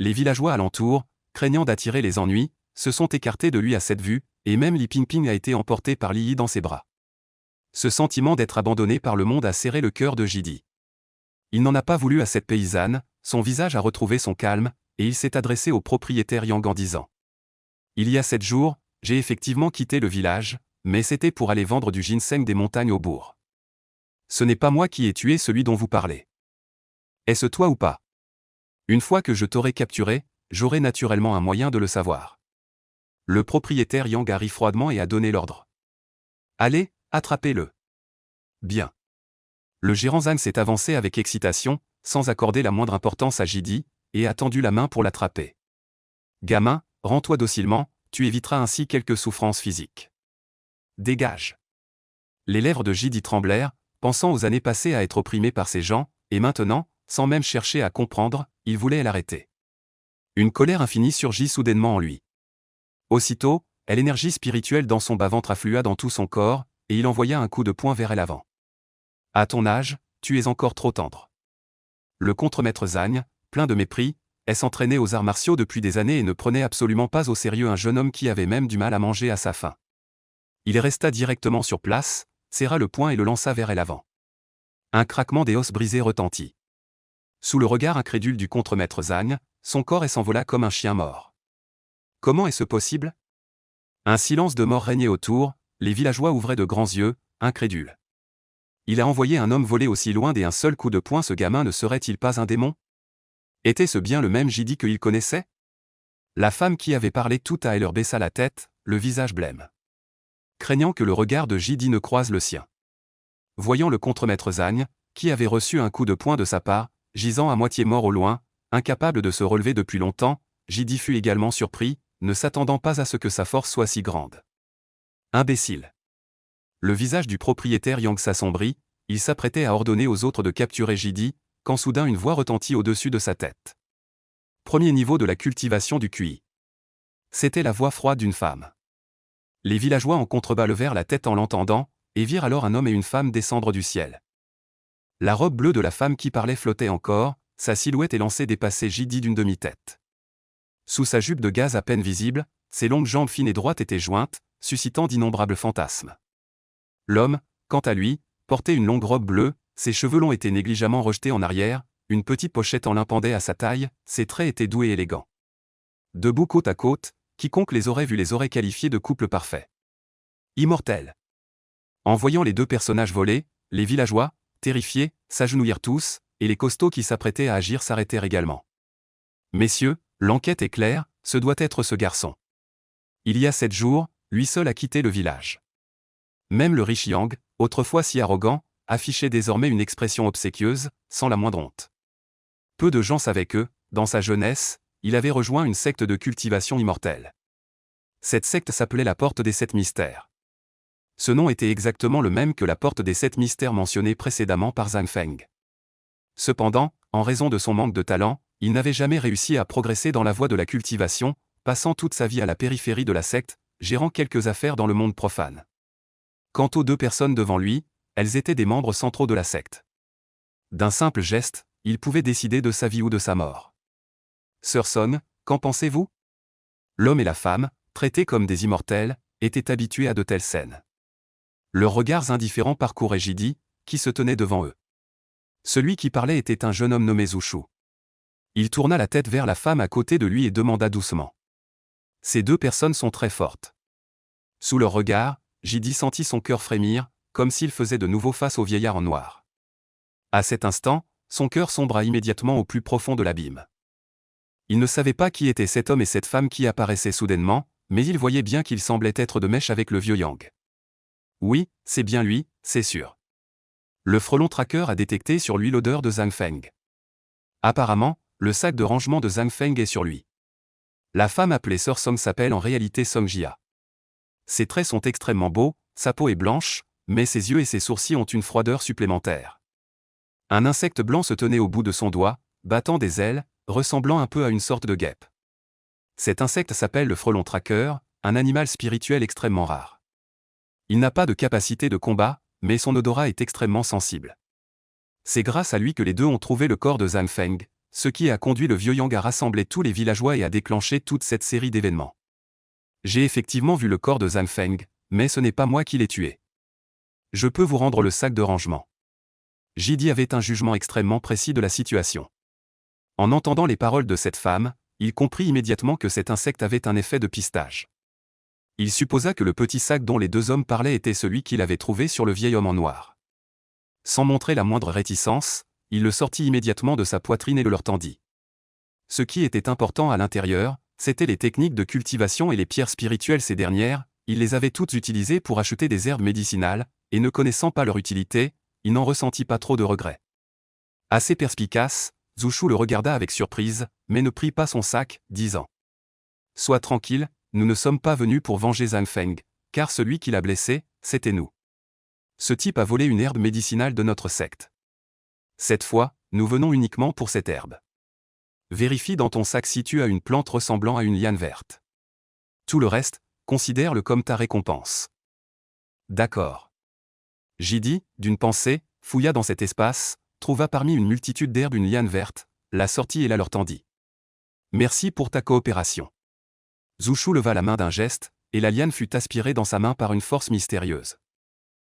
Les villageois alentours, craignant d'attirer les ennuis, se sont écartés de lui à cette vue, et même Li Pingping a été emporté par Li Yi dans ses bras. Ce sentiment d'être abandonné par le monde a serré le cœur de Jidi. Il n'en a pas voulu à cette paysanne, son visage a retrouvé son calme, et il s'est adressé au propriétaire Yang en disant: Il y a 7 jours, j'ai effectivement quitté le village, mais c'était pour aller vendre du ginseng des montagnes au bourg. Ce n'est pas moi qui ai tué celui dont vous parlez. Est-ce toi ou pas? Une fois que je t'aurai capturé, j'aurai naturellement un moyen de le savoir. Le propriétaire Yang a ri froidement et a donné l'ordre. Allez, attrapez-le. Bien. Le gérant Zhang s'est avancé avec excitation, sans accorder la moindre importance à Jidi, et a tendu la main pour l'attraper. Gamin, rends-toi docilement, tu éviteras ainsi quelques souffrances physiques. Dégage. Les lèvres de Jidi tremblèrent, pensant aux années passées à être opprimé par ces gens, et maintenant, sans même chercher à comprendre, il voulait l'arrêter. Une colère infinie surgit soudainement en lui. Aussitôt, l'énergie spirituelle dans son bas-ventre afflua dans tout son corps, et il envoya un coup de poing vers l'avant. À ton âge, tu es encore trop tendre. Le contremaître Zhang, plein de mépris, s'entraînait aux arts martiaux depuis des années et ne prenait absolument pas au sérieux un jeune homme qui avait même du mal à manger à sa faim. Il resta directement sur place, serra le poing et le lança vers l'avant. Un craquement des os brisés retentit. Sous le regard incrédule du contremaître Zhang, son corps s'envola comme un chien mort. Comment est-ce possible? Un silence de mort régnait autour, les villageois ouvraient de grands yeux, incrédules. Il a envoyé un homme voler aussi loin d'un seul coup de poing, ce gamin ne serait-il pas un démon? Était-ce bien le même Jidi qu'il connaissait? La femme qui avait parlé tout à l'heure baissa la tête, le visage blême. Craignant que le regard de Jidi ne croise le sien. Voyant le contremaître Zhang, qui avait reçu un coup de poing de sa part, gisant à moitié mort au loin, incapable de se relever depuis longtemps, Jidi fut également surpris, ne s'attendant pas à ce que sa force soit si grande. Imbécile. Le visage du propriétaire Yang s'assombrit, il s'apprêtait à ordonner aux autres de capturer Jidi, quand soudain une voix retentit au-dessus de sa tête. Premier niveau de la cultivation du QI. C'était la voix froide d'une femme. Les villageois en contrebas levèrent la tête en l'entendant, et virent alors un homme et une femme descendre du ciel. La robe bleue de la femme qui parlait flottait encore, sa silhouette élancée dépassait Jidi d'une demi-tête. Sous sa jupe de gaze à peine visible, ses longues jambes fines et droites étaient jointes, suscitant d'innombrables fantasmes. L'homme, quant à lui, portait une longue robe bleue, ses cheveux longs étaient négligemment rejetés en arrière, une petite pochette en lin pendait à sa taille, ses traits étaient doux et élégants. Debout côte à côte, quiconque les aurait vus les aurait qualifiés de couple parfait. Immortel. En voyant les deux personnages voler, les villageois, terrifiés, s'agenouillèrent tous, et les costauds qui s'apprêtaient à agir s'arrêtèrent également. Messieurs, l'enquête est claire, ce doit être ce garçon. Il y a 7 jours, lui seul a quitté le village. Même le riche Yang, autrefois si arrogant, affichait désormais une expression obséquieuse, sans la moindre honte. Peu de gens savaient que, dans sa jeunesse, il avait rejoint une secte de cultivation immortelle. Cette secte s'appelait la Porte des 7 Mystères. Ce nom était exactement le même que la Porte des 7 Mystères mentionnée précédemment par Zhang Feng. Cependant, en raison de son manque de talent, il n'avait jamais réussi à progresser dans la voie de la cultivation, passant toute sa vie à la périphérie de la secte, gérant quelques affaires dans le monde profane. Quant aux 2 personnes devant lui, elles étaient des membres centraux de la secte. D'un simple geste, il pouvait décider de sa vie ou de sa mort. Sir Song, qu'en pensez-vous? L'homme et la femme, traités comme des immortels, étaient habitués à de telles scènes. Leurs regards indifférents parcouraient Jidi, qui se tenait devant eux. Celui qui parlait était un jeune homme nommé Zushu. Il tourna la tête vers la femme à côté de lui et demanda doucement. Ces 2 personnes sont très fortes. Sous leur regard, Jidi sentit son cœur frémir, comme s'il faisait de nouveau face au vieillard en noir. À cet instant, son cœur sombra immédiatement au plus profond de l'abîme. Il ne savait pas qui étaient cet homme et cette femme qui apparaissaient soudainement, mais il voyait bien qu'ils semblaient être de mèche avec le vieux Yang. Oui, c'est bien lui, c'est sûr. Le frelon tracker a détecté sur lui l'odeur de Zhang Feng. Apparemment, le sac de rangement de Zhang Feng est sur lui. La femme appelée Sœur Song s'appelle en réalité Song Jia. Ses traits sont extrêmement beaux, sa peau est blanche, mais ses yeux et ses sourcils ont une froideur supplémentaire. Un insecte blanc se tenait au bout de son doigt, battant des ailes, ressemblant un peu à une sorte de guêpe. Cet insecte s'appelle le frelon tracker, un animal spirituel extrêmement rare. Il n'a pas de capacité de combat, mais son odorat est extrêmement sensible. C'est grâce à lui que les deux ont trouvé le corps de Zhang Feng, ce qui a conduit le vieux Yang à rassembler tous les villageois et à déclencher toute cette série d'événements. J'ai effectivement vu le corps de Zhang Feng, mais ce n'est pas moi qui l'ai tué. Je peux vous rendre le sac de rangement. Jidi avait un jugement extrêmement précis de la situation. En entendant les paroles de cette femme, il comprit immédiatement que cet insecte avait un effet de pistage. Il supposa que le petit sac dont les deux hommes parlaient était celui qu'il avait trouvé sur le vieil homme en noir. Sans montrer la moindre réticence, il le sortit immédiatement de sa poitrine et le leur tendit. Ce qui était important à l'intérieur, c'étaient les techniques de cultivation et les pierres spirituelles. Ces dernières, il les avait toutes utilisées pour acheter des herbes médicinales, et ne connaissant pas leur utilité, il n'en ressentit pas trop de regrets. Assez perspicace, Zhu Shu le regarda avec surprise, mais ne prit pas son sac, disant « Sois tranquille, nous ne sommes pas venus pour venger Zhang Feng, car celui qui l'a blessé, c'était nous. Ce type a volé une herbe médicinale de notre secte. Cette fois, nous venons uniquement pour cette herbe. Vérifie dans ton sac si tu as une plante ressemblant à une liane verte. Tout le reste, considère-le comme ta récompense. » D'accord. Jidi, d'une pensée, fouilla dans cet espace, trouva parmi une multitude d'herbes une liane verte, la sortit et la leur tendit. Merci pour ta coopération. Zhu Shu leva la main d'un geste, et la liane fut aspirée dans sa main par une force mystérieuse.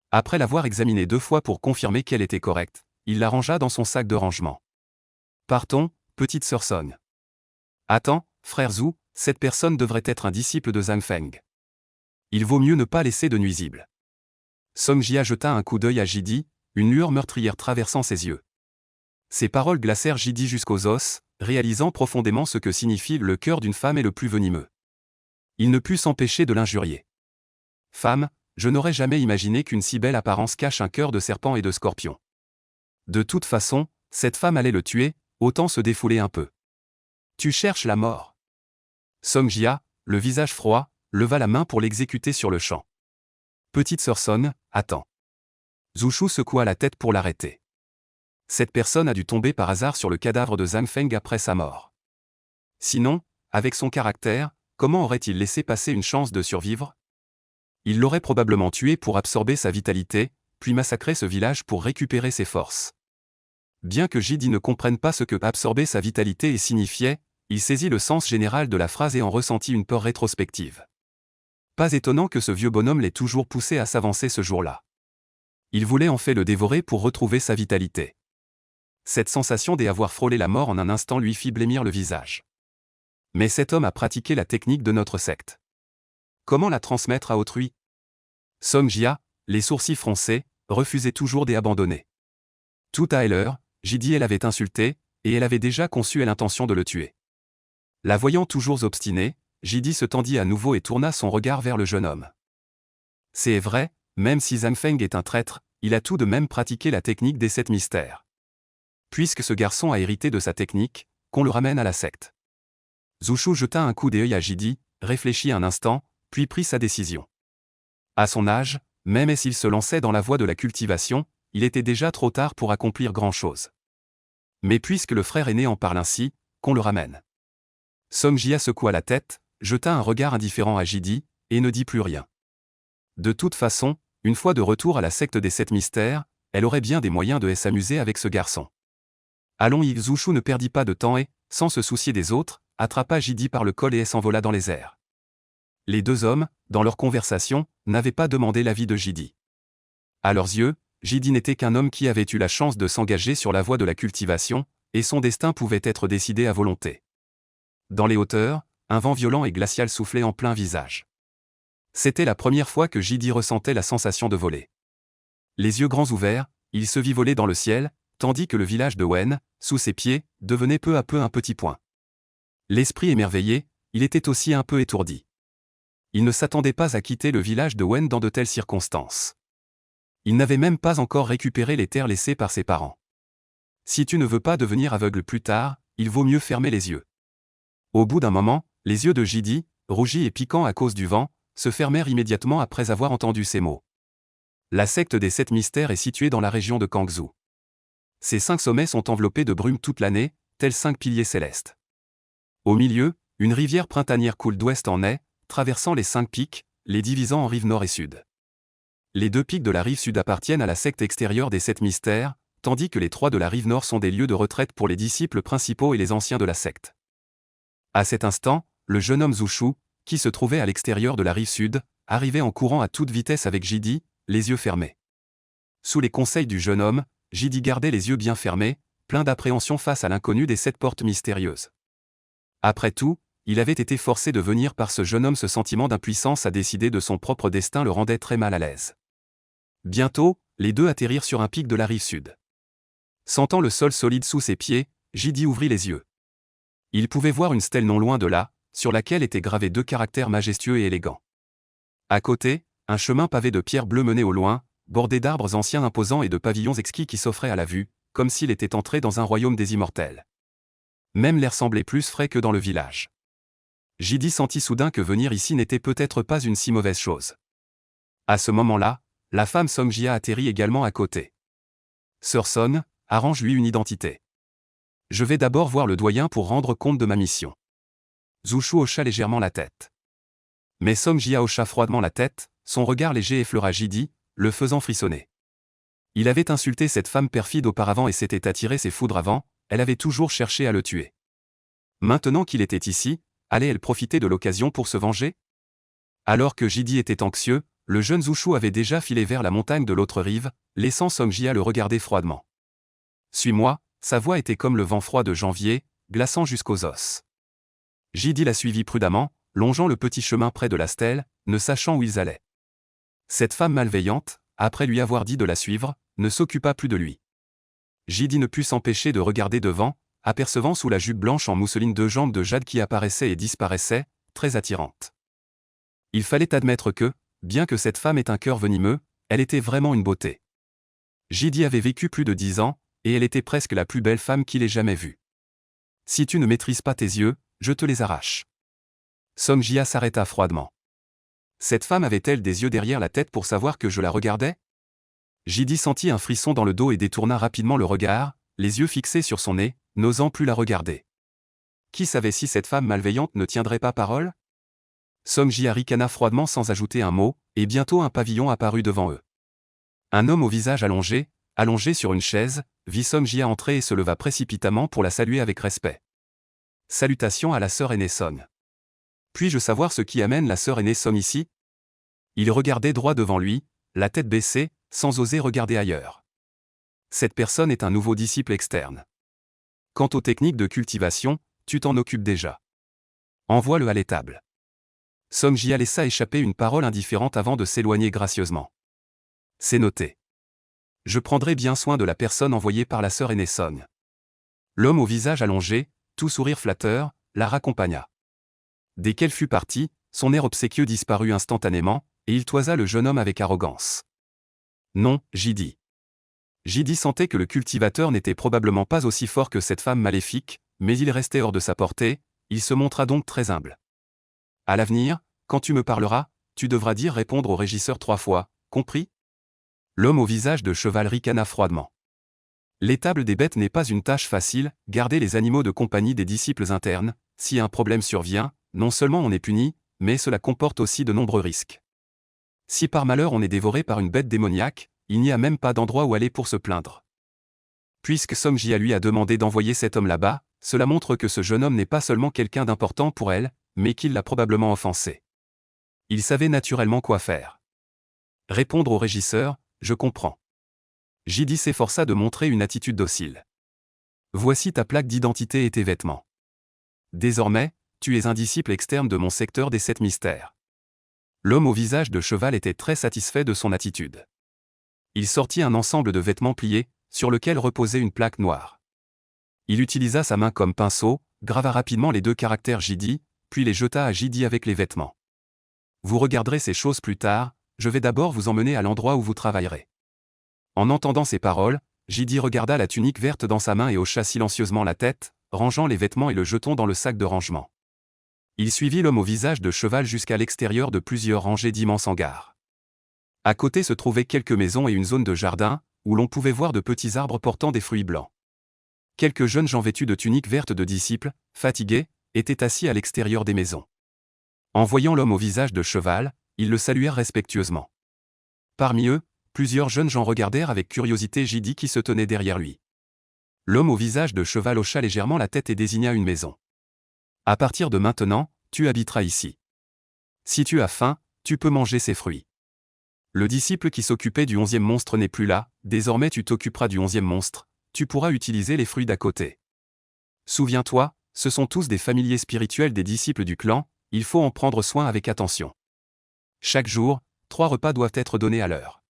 Après l'avoir examinée 2 fois pour confirmer qu'elle était correcte, il la rangea dans son sac de rangement. Partons, petite sœur Song. Attends, frère Zhu, cette personne devrait être un disciple de Zhang Feng. Il vaut mieux ne pas laisser de nuisibles. Song Jia jeta un coup d'œil à Jidi, une lueur meurtrière traversant ses yeux. Ces paroles glacèrent Jidi jusqu'aux os, réalisant profondément ce que signifie le cœur d'une femme est le plus venimeux. Il ne put s'empêcher de l'injurier. Femme, je n'aurais jamais imaginé qu'une si belle apparence cache un cœur de serpent et de scorpion. De toute façon, cette femme allait le tuer, autant se défouler un peu. Tu cherches la mort. Song Jia, le visage froid, leva la main pour l'exécuter sur le champ. Petite sœur Song, attends. Zhu Shu secoua la tête pour l'arrêter. Cette personne a dû tomber par hasard sur le cadavre de Zhang Feng après sa mort. Sinon, avec son caractère, comment aurait-il laissé passer une chance de survivre? Il l'aurait probablement tué pour absorber sa vitalité, puis massacrer ce village pour récupérer ses forces. Bien que Jidi ne comprenne pas ce que absorber sa vitalité signifiait, il saisit le sens général de la phrase et en ressentit une peur rétrospective. Pas étonnant que ce vieux bonhomme l'ait toujours poussé à s'avancer ce jour-là. Il voulait en fait le dévorer pour retrouver sa vitalité. Cette sensation d'avoir frôlé la mort en un instant lui fit blêmir le visage. Mais cet homme a pratiqué la technique de notre secte. Comment la transmettre à autrui? Song Jia, les sourcils froncés, refusait toujours d'abandonner. Tout à l'heure, Jidi elle avait insulté, et elle avait déjà conçu l'intention de le tuer. La voyant toujours obstinée, Jidi se tendit à nouveau et tourna son regard vers le jeune homme. C'est vrai, même si Zhang Feng est un traître, il a tout de même pratiqué la technique des 7 mystères. Puisque ce garçon a hérité de sa technique, qu'on le ramène à la secte. Zhu Shu jeta un coup d'œil à Jidi, réfléchit un instant, puis prit sa décision. À son âge, même s'il se lançait dans la voie de la cultivation, il était déjà trop tard pour accomplir grand-chose. Mais puisque le frère aîné en parle ainsi, qu'on le ramène. Song Jia secoua la tête, jeta un regard indifférent à Jidi, et ne dit plus rien. De toute façon, une fois de retour à la secte des 7 mystères, elle aurait bien des moyens de s'amuser avec ce garçon. Allons, Zhu Shu ne perdit pas de temps et, sans se soucier des autres, attrapa Jidi par le col et s'envola dans les airs. Les 2 hommes, dans leur conversation, n'avaient pas demandé l'avis de Jidi. À leurs yeux, Jidi n'était qu'un homme qui avait eu la chance de s'engager sur la voie de la cultivation, et son destin pouvait être décidé à volonté. Dans les hauteurs, un vent violent et glacial soufflait en plein visage. C'était la première fois que Jidi ressentait la sensation de voler. Les yeux grands ouverts, il se vit voler dans le ciel, tandis que le village de Wen, sous ses pieds, devenait peu à peu un petit point. L'esprit émerveillé, il était aussi un peu étourdi. Il ne s'attendait pas à quitter le village de Wen dans de telles circonstances. Il n'avait même pas encore récupéré les terres laissées par ses parents. Si tu ne veux pas devenir aveugle plus tard, il vaut mieux fermer les yeux. Au bout d'un moment, les yeux de Jidi, rougis et piquants à cause du vent, se fermèrent immédiatement après avoir entendu ces mots. La secte des 7 mystères est située dans la région de Kangzhou. Ces 5 sommets sont enveloppés de brume toute l'année, tels 5 piliers célestes. Au milieu, une rivière printanière coule d'ouest en est, traversant les 5 pics, les divisant en rives nord et sud. Les 2 pics de la rive sud appartiennent à la secte extérieure des 7 mystères, tandis que les 3 de la rive nord sont des lieux de retraite pour les disciples principaux et les anciens de la secte. À cet instant, le jeune homme Zushu, qui se trouvait à l'extérieur de la rive sud, arrivait en courant à toute vitesse avec Jidi, les yeux fermés. Sous les conseils du jeune homme, Jidi gardait les yeux bien fermés, plein d'appréhension face à l'inconnu des 7 portes mystérieuses. Après tout, il avait été forcé de venir par ce jeune homme. Ce sentiment d'impuissance à décider de son propre destin le rendait très mal à l'aise. Bientôt, les deux atterrirent sur un pic de la rive sud. Sentant le sol solide sous ses pieds, Jidi ouvrit les yeux. Il pouvait voir une stèle non loin de là, sur laquelle étaient gravés 2 caractères majestueux et élégants. À côté, un chemin pavé de pierres bleues menait au loin, bordé d'arbres anciens imposants et de pavillons exquis qui s'offraient à la vue, comme s'il était entré dans un royaume des immortels. Même l'air semblait plus frais que dans le village. Jidi sentit soudain que venir ici n'était peut-être pas une si mauvaise chose. À ce moment-là, la femme Songjia atterrit également à côté. Sœur Son, arrange-lui une identité. Je vais d'abord voir le doyen pour rendre compte de ma mission. Zushu hocha légèrement la tête. Mais Songjia hocha froidement la tête, son regard léger effleura Jidi, le faisant frissonner. Il avait insulté cette femme perfide auparavant et s'était attiré ses foudres avant, elle avait toujours cherché à le tuer. Maintenant qu'il était ici, allait-elle profiter de l'occasion pour se venger? Alors que Jidi était anxieux, le jeune Zushu avait déjà filé vers la montagne de l'autre rive, laissant Songjia le regarder froidement. Suis-moi, sa voix était comme le vent froid de janvier, glaçant jusqu'aux os. Jidi la suivit prudemment, longeant le petit chemin près de la stèle, ne sachant où ils allaient. Cette femme malveillante, après lui avoir dit de la suivre, ne s'occupa plus de lui. Jidi ne put s'empêcher de regarder devant, apercevant sous la jupe blanche en mousseline 2 jambes de jade qui apparaissaient et disparaissaient, très attirantes. Il fallait admettre que, bien que cette femme ait un cœur venimeux, elle était vraiment une beauté. Jidi avait vécu plus de 10 ans, et elle était presque la plus belle femme qu'il ait jamais vue. Si tu ne maîtrises pas tes yeux, je te les arrache. Songjia s'arrêta froidement. Cette femme avait-elle des yeux derrière la tête pour savoir que je la regardais? Jidi sentit un frisson dans le dos et détourna rapidement le regard, les yeux fixés sur son nez, n'osant plus la regarder. Qui savait si cette femme malveillante ne tiendrait pas parole? Songjia ricana froidement sans ajouter un mot, et bientôt un pavillon apparut devant eux. Un homme au visage allongé sur une chaise, vit Songjia entrer et se leva précipitamment pour la saluer avec respect. Salutations à la sœur aînée Son. Puis-je savoir ce qui amène la sœur aînée Son ici? Il regardait droit devant lui, la tête baissée, sans oser regarder ailleurs. Cette personne est un nouveau disciple externe. Quant aux techniques de cultivation, tu t'en occupes déjà. Envoie-le à l'étable. Songjia laissa échapper une parole indifférente avant de s'éloigner gracieusement. C'est noté. Je prendrai bien soin de la personne envoyée par la sœur aînée Son. L'homme au visage allongé, tout sourire flatteur, la raccompagna. Dès qu'elle fut partie, son air obséquieux disparut instantanément, et il toisa le jeune homme avec arrogance. Non, Jidi. Jidi sentait que le cultivateur n'était probablement pas aussi fort que cette femme maléfique, mais il restait hors de sa portée, il se montra donc très humble. À l'avenir, quand tu me parleras, tu devras dire répondre au régisseur 3 fois, compris? L'homme au visage de cheval ricana froidement. L'étable des bêtes n'est pas une tâche facile, garder les animaux de compagnie des disciples internes, si un problème survient, non seulement on est puni, mais cela comporte aussi de nombreux risques. Si par malheur on est dévoré par une bête démoniaque, il n'y a même pas d'endroit où aller pour se plaindre. Puisque Songjia lui a demandé d'envoyer cet homme là-bas, cela montre que ce jeune homme n'est pas seulement quelqu'un d'important pour elle, mais qu'il l'a probablement offensé. Il savait naturellement quoi faire. Répondre au régisseur, je comprends. Jidi s'efforça de montrer une attitude docile. Voici ta plaque d'identité et tes vêtements. Désormais, tu es un disciple externe de mon secteur des 7 mystères. L'homme au visage de cheval était très satisfait de son attitude. Il sortit un ensemble de vêtements pliés, sur lequel reposait une plaque noire. Il utilisa sa main comme pinceau, grava rapidement les 2 caractères JD, puis les jeta à JD avec les vêtements. Vous regarderez ces choses plus tard, je vais d'abord vous emmener à l'endroit où vous travaillerez. En entendant ces paroles, JD regarda la tunique verte dans sa main et hocha silencieusement la tête, rangeant les vêtements et le jetant dans le sac de rangement. Il suivit l'homme au visage de cheval jusqu'à l'extérieur de plusieurs rangées d'immenses hangars. À côté se trouvaient quelques maisons et une zone de jardin, où l'on pouvait voir de petits arbres portant des fruits blancs. Quelques jeunes gens vêtus de tuniques vertes de disciples, fatigués, étaient assis à l'extérieur des maisons. En voyant l'homme au visage de cheval, ils le saluèrent respectueusement. Parmi eux, plusieurs jeunes gens regardèrent avec curiosité JD qui se tenait derrière lui. L'homme au visage de cheval hocha légèrement la tête et désigna une maison. À partir de maintenant, tu habiteras ici. Si tu as faim, tu peux manger ces fruits. Le disciple qui s'occupait du 11e monstre n'est plus là, désormais tu t'occuperas du 11e monstre, tu pourras utiliser les fruits d'à côté. Souviens-toi, ce sont tous des familiers spirituels des disciples du clan, il faut en prendre soin avec attention. Chaque jour, 3 repas doivent être donnés à l'heure.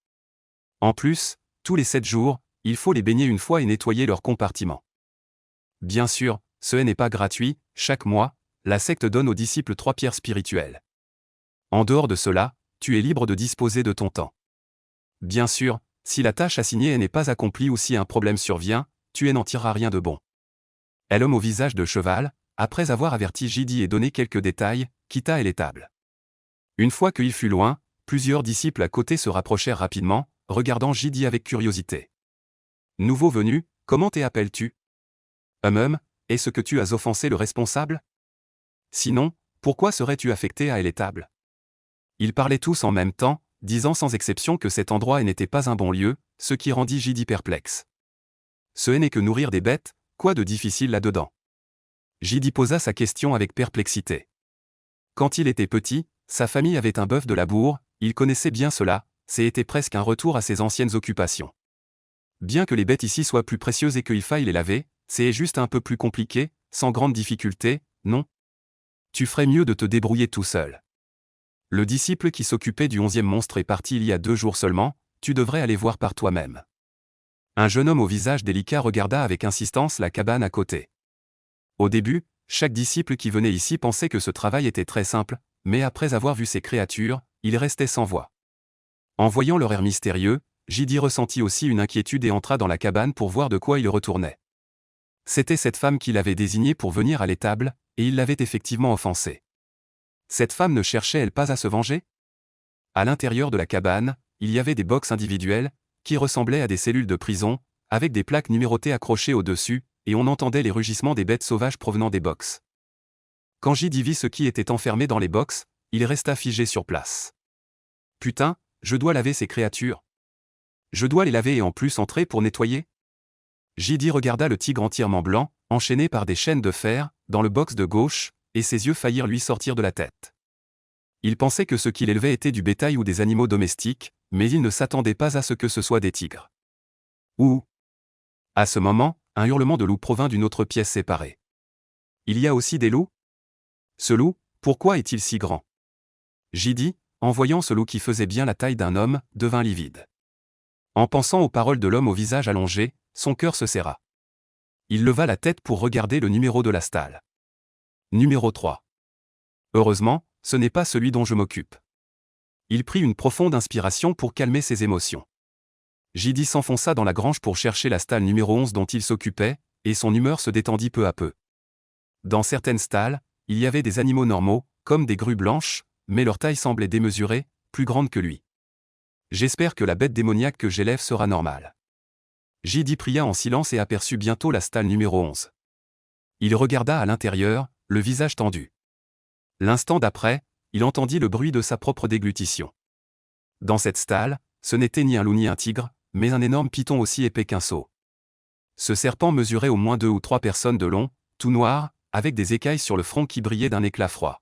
En plus, tous les 7 jours, il faut les baigner une fois et nettoyer leur compartiment. Bien sûr, ce n'est pas gratuit, chaque mois, la secte donne aux disciples 3 pierres spirituelles. En dehors de cela, tu es libre de disposer de ton temps. Bien sûr, si la tâche assignée n'est pas accomplie ou si un problème survient, tu n'en tireras rien de bon. L'homme au visage de cheval, après avoir averti JD et donné quelques détails, quitta l'étable. Une fois qu'il fut loin, plusieurs disciples à côté se rapprochèrent rapidement, regardant JD avec curiosité. Nouveau venu, comment t'appelles-tu ? Est-ce que tu as offensé le responsable ? Sinon, pourquoi serais-tu affecté à l'étable ? Ils parlaient tous en même temps, disant sans exception que cet endroit n'était pas un bon lieu, ce qui rendit JD perplexe. Ce n'est que nourrir des bêtes, quoi de difficile là-dedans ? JD posa sa question avec perplexité. Quand il était petit, sa famille avait un bœuf de labour, il connaissait bien cela, c'était presque un retour à ses anciennes occupations. Bien que les bêtes ici soient plus précieuses et qu'il faille les laver, c'est juste un peu plus compliqué, sans grande difficulté, non ? Tu ferais mieux de te débrouiller tout seul. Le disciple qui s'occupait du 11e monstre est parti il y a 2 jours seulement, tu devrais aller voir par toi-même. Un jeune homme au visage délicat regarda avec insistance la cabane à côté. Au début, chaque disciple qui venait ici pensait que ce travail était très simple, mais après avoir vu ces créatures, il restait sans voix. En voyant leur air mystérieux, JD ressentit aussi une inquiétude et entra dans la cabane pour voir de quoi il retournait. C'était cette femme qu'il avait désignée pour venir à l'étable, et il l'avait effectivement offensée. Cette femme ne cherchait-elle pas à se venger ? À l'intérieur de la cabane, il y avait des box individuelles, qui ressemblaient à des cellules de prison, avec des plaques numérotées accrochées au-dessus, et on entendait les rugissements des bêtes sauvages provenant des box. Quand JD vit ce qui était enfermé dans les box, il resta figé sur place. Putain, je dois laver ces créatures. Je dois les laver et en plus entrer pour nettoyer ? JD regarda le tigre entièrement blanc, enchaîné par des chaînes de fer, dans le box de gauche, et ses yeux faillirent lui sortir de la tête. Il pensait que ce qu'il élevait était du bétail ou des animaux domestiques, mais il ne s'attendait pas à ce que ce soit des tigres. Ouh ! À ce moment, un hurlement de loup provint d'une autre pièce séparée. Il y a aussi des loups ? Ce loup, pourquoi est-il si grand ? JD, en voyant ce loup qui faisait bien la taille d'un homme, devint livide. En pensant aux paroles de l'homme au visage allongé, son cœur se serra. Il leva la tête pour regarder le numéro de la stalle. Numéro 3. Heureusement, ce n'est pas celui dont je m'occupe. Il prit une profonde inspiration pour calmer ses émotions. JD s'enfonça dans la grange pour chercher la stalle numéro 11 dont il s'occupait, et son humeur se détendit peu à peu. Dans certaines stalles, il y avait des animaux normaux, comme des grues blanches, mais leur taille semblait démesurée, plus grande que lui. J'espère que la bête démoniaque que j'élève sera normale. JD pria en silence et aperçut bientôt la stalle numéro 11. Il regarda à l'intérieur, le visage tendu. L'instant d'après, il entendit le bruit de sa propre déglutition. Dans cette stalle, ce n'était ni un loup ni un tigre, mais un énorme python aussi épais qu'un seau. Ce serpent mesurait au moins 2 ou 3 personnes de long, tout noir, avec des écailles sur le front qui brillaient d'un éclat froid.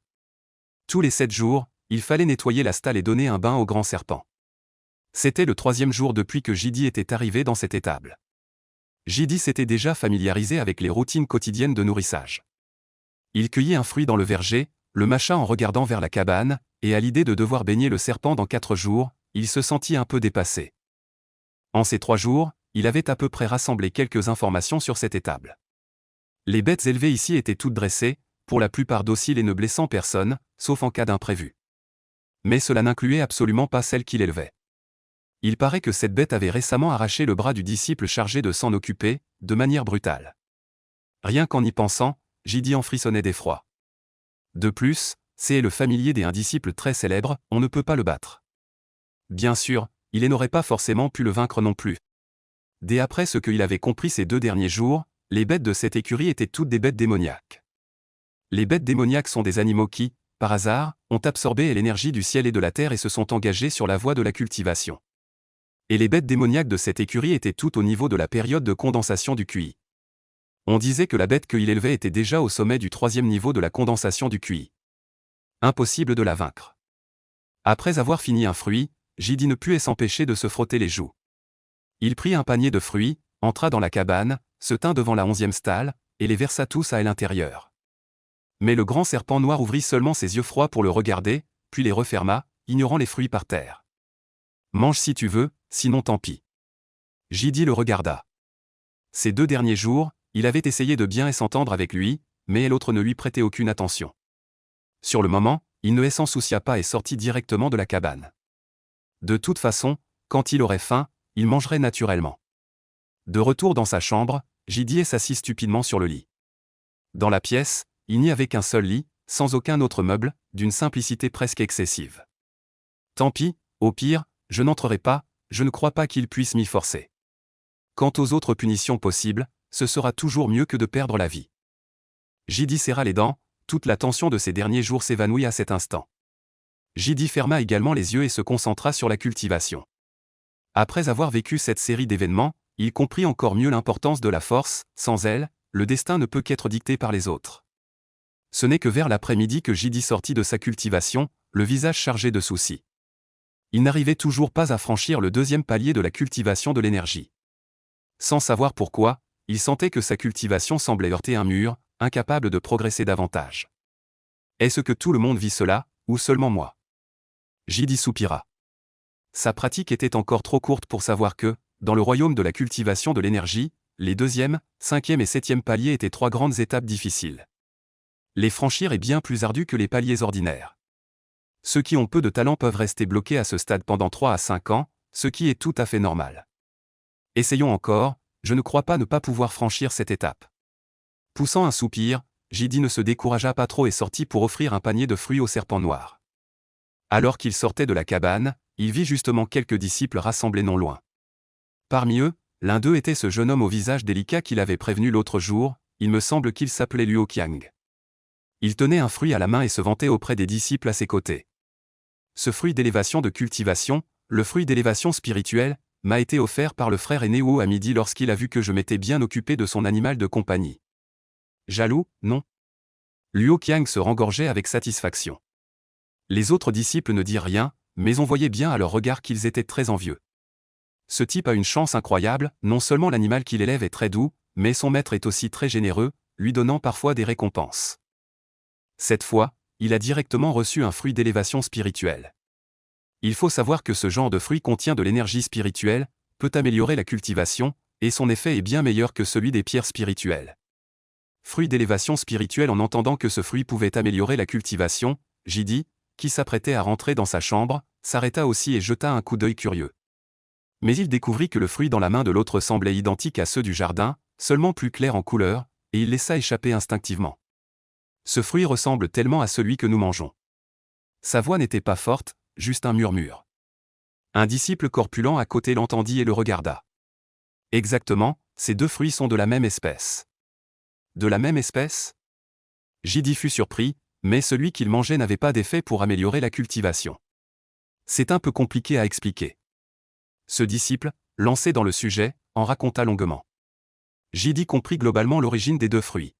Tous les 7 jours, il fallait nettoyer la stalle et donner un bain au grand serpent. C'était le 3e jour depuis que JD était arrivé dans cette étable. JD s'était déjà familiarisé avec les routines quotidiennes de nourrissage. Il cueillit un fruit dans le verger, le mâcha en regardant vers la cabane, et à l'idée de devoir baigner le serpent dans 4 jours, il se sentit un peu dépassé. En ces 3 jours, il avait à peu près rassemblé quelques informations sur cette étable. Les bêtes élevées ici étaient toutes dressées, pour la plupart dociles et ne blessant personne, sauf en cas d'imprévu. Mais cela n'incluait absolument pas celle qu'il élevait. Il paraît que cette bête avait récemment arraché le bras du disciple chargé de s'en occuper, de manière brutale. Rien qu'en y pensant, Jidi en frissonnait d'effroi. De plus, c'est le familier d'un disciple très célèbre, on ne peut pas le battre. Bien sûr, il n'aurait pas forcément pu le vaincre non plus. Dès après ce qu'il avait compris ces 2 derniers jours, les bêtes de cette écurie étaient toutes des bêtes démoniaques. Les bêtes démoniaques sont des animaux qui, par hasard, ont absorbé l'énergie du ciel et de la terre et se sont engagés sur la voie de la cultivation. Et les bêtes démoniaques de cette écurie étaient toutes au niveau de la période de condensation du QI. On disait que la bête qu'il élevait était déjà au sommet du 3e niveau de la condensation du QI. Impossible de la vaincre. Après avoir fini un fruit, Jidi ne put s'empêcher de se frotter les joues. Il prit un panier de fruits, entra dans la cabane, se tint devant la 11e stalle, et les versa tous à l'intérieur. Mais le grand serpent noir ouvrit seulement ses yeux froids pour le regarder, puis les referma, ignorant les fruits par terre. « Mange si tu veux, sinon tant pis. » Jidi le regarda. Ces 2 derniers jours, il avait essayé de bien s'entendre avec lui, mais l'autre ne lui prêtait aucune attention. Sur le moment, il ne s'en soucia pas et sortit directement de la cabane. De toute façon, quand il aurait faim, il mangerait naturellement. De retour dans sa chambre, Jidi s'assit stupidement sur le lit. Dans la pièce, il n'y avait qu'un seul lit, sans aucun autre meuble, d'une simplicité presque excessive. Tant pis, au pire, je n'entrerai pas, je ne crois pas qu'il puisse m'y forcer. Quant aux autres punitions possibles, ce sera toujours mieux que de perdre la vie. Jidi serra les dents, toute la tension de ces derniers jours s'évanouit à cet instant. Jidi ferma également les yeux et se concentra sur la cultivation. Après avoir vécu cette série d'événements, il comprit encore mieux l'importance de la force, sans elle, le destin ne peut qu'être dicté par les autres. Ce n'est que vers l'après-midi que Jidi sortit de sa cultivation, le visage chargé de soucis. Il n'arrivait toujours pas à franchir le 2e palier de la cultivation de l'énergie. Sans savoir pourquoi, il sentait que sa cultivation semblait heurter un mur, incapable de progresser davantage. Est-ce que tout le monde vit cela, ou seulement moi? Jidi soupira. Sa pratique était encore trop courte pour savoir que, dans le royaume de la cultivation de l'énergie, les 2e, 5e et 7e paliers étaient 3 grandes étapes difficiles. Les franchir est bien plus ardu que les paliers ordinaires. Ceux qui ont peu de talent peuvent rester bloqués à ce stade pendant 3 à 5 ans, ce qui est tout à fait normal. Essayons encore, je ne crois pas ne pas pouvoir franchir cette étape. Poussant un soupir, Jidi ne se découragea pas trop et sortit pour offrir un panier de fruits au serpent noir. Alors qu'il sortait de la cabane, il vit justement quelques disciples rassemblés non loin. Parmi eux, l'un d'eux était ce jeune homme au visage délicat qu'il avait prévenu l'autre jour, il me semble qu'il s'appelait Luo Qiang. Il tenait un fruit à la main et se vantait auprès des disciples à ses côtés. Ce fruit d'élévation de cultivation, le fruit d'élévation spirituelle, m'a été offert par le frère aîné Wu à midi lorsqu'il a vu que je m'étais bien occupé de son animal de compagnie. Jaloux, non? Luo Qiang se rengorgeait avec satisfaction. Les autres disciples ne dirent rien, mais on voyait bien à leur regard qu'ils étaient très envieux. Ce type a une chance incroyable, non seulement l'animal qu'il élève est très doux, mais son maître est aussi très généreux, lui donnant parfois des récompenses. Cette fois, il a directement reçu un fruit d'élévation spirituelle. Il faut savoir que ce genre de fruit contient de l'énergie spirituelle, peut améliorer la cultivation, et son effet est bien meilleur que celui des pierres spirituelles. Fruit d'élévation spirituelle. En entendant que ce fruit pouvait améliorer la cultivation, Jidi, qui s'apprêtait à rentrer dans sa chambre, s'arrêta aussi et jeta un coup d'œil curieux. Mais il découvrit que le fruit dans la main de l'autre semblait identique à ceux du jardin, seulement plus clair en couleur, et il laissa échapper instinctivement. Ce fruit ressemble tellement à celui que nous mangeons. Sa voix n'était pas forte, juste un murmure. Un disciple corpulent à côté l'entendit et le regarda. Exactement, ces 2 fruits sont de la même espèce. De la même espèce? Jidi fut surpris, mais celui qu'il mangeait n'avait pas d'effet pour améliorer la cultivation. C'est un peu compliqué à expliquer. Ce disciple, lancé dans le sujet, en raconta longuement. Jidi comprit globalement l'origine des 2 fruits.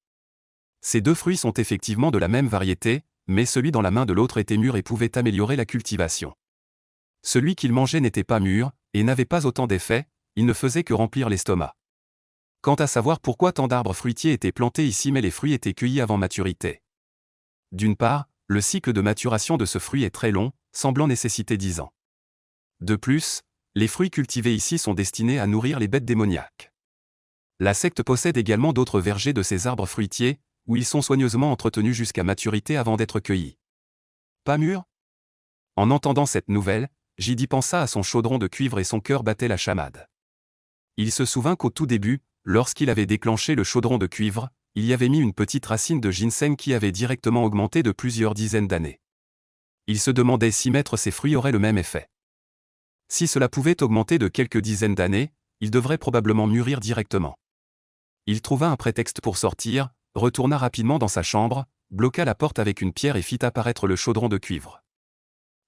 Ces 2 fruits sont effectivement de la même variété, mais celui dans la main de l'autre était mûr et pouvait améliorer la cultivation. Celui qu'il mangeait n'était pas mûr, et n'avait pas autant d'effet, il ne faisait que remplir l'estomac. Quant à savoir pourquoi tant d'arbres fruitiers étaient plantés ici mais les fruits étaient cueillis avant maturité. D'une part, le cycle de maturation de ce fruit est très long, semblant nécessiter 10 ans. De plus, Les fruits cultivés ici sont destinés à nourrir les bêtes démoniaques. La secte possède également d'autres vergers de ces arbres fruitiers, où ils sont soigneusement entretenus jusqu'à maturité avant d'être cueillis. Pas mûrs? En entendant cette nouvelle, Jidi pensa à son chaudron de cuivre et son cœur battait la chamade. Il se souvint qu'au tout début, lorsqu'il avait déclenché le chaudron de cuivre, il y avait mis une petite racine de ginseng qui avait directement augmenté de plusieurs dizaines d'années. Il se demandait si mettre ces fruits aurait le même effet. Si cela pouvait augmenter de quelques dizaines d'années, il devrait probablement mûrir directement. Il trouva un prétexte pour sortir, retourna rapidement dans sa chambre, bloqua la porte avec une pierre et fit apparaître le chaudron de cuivre.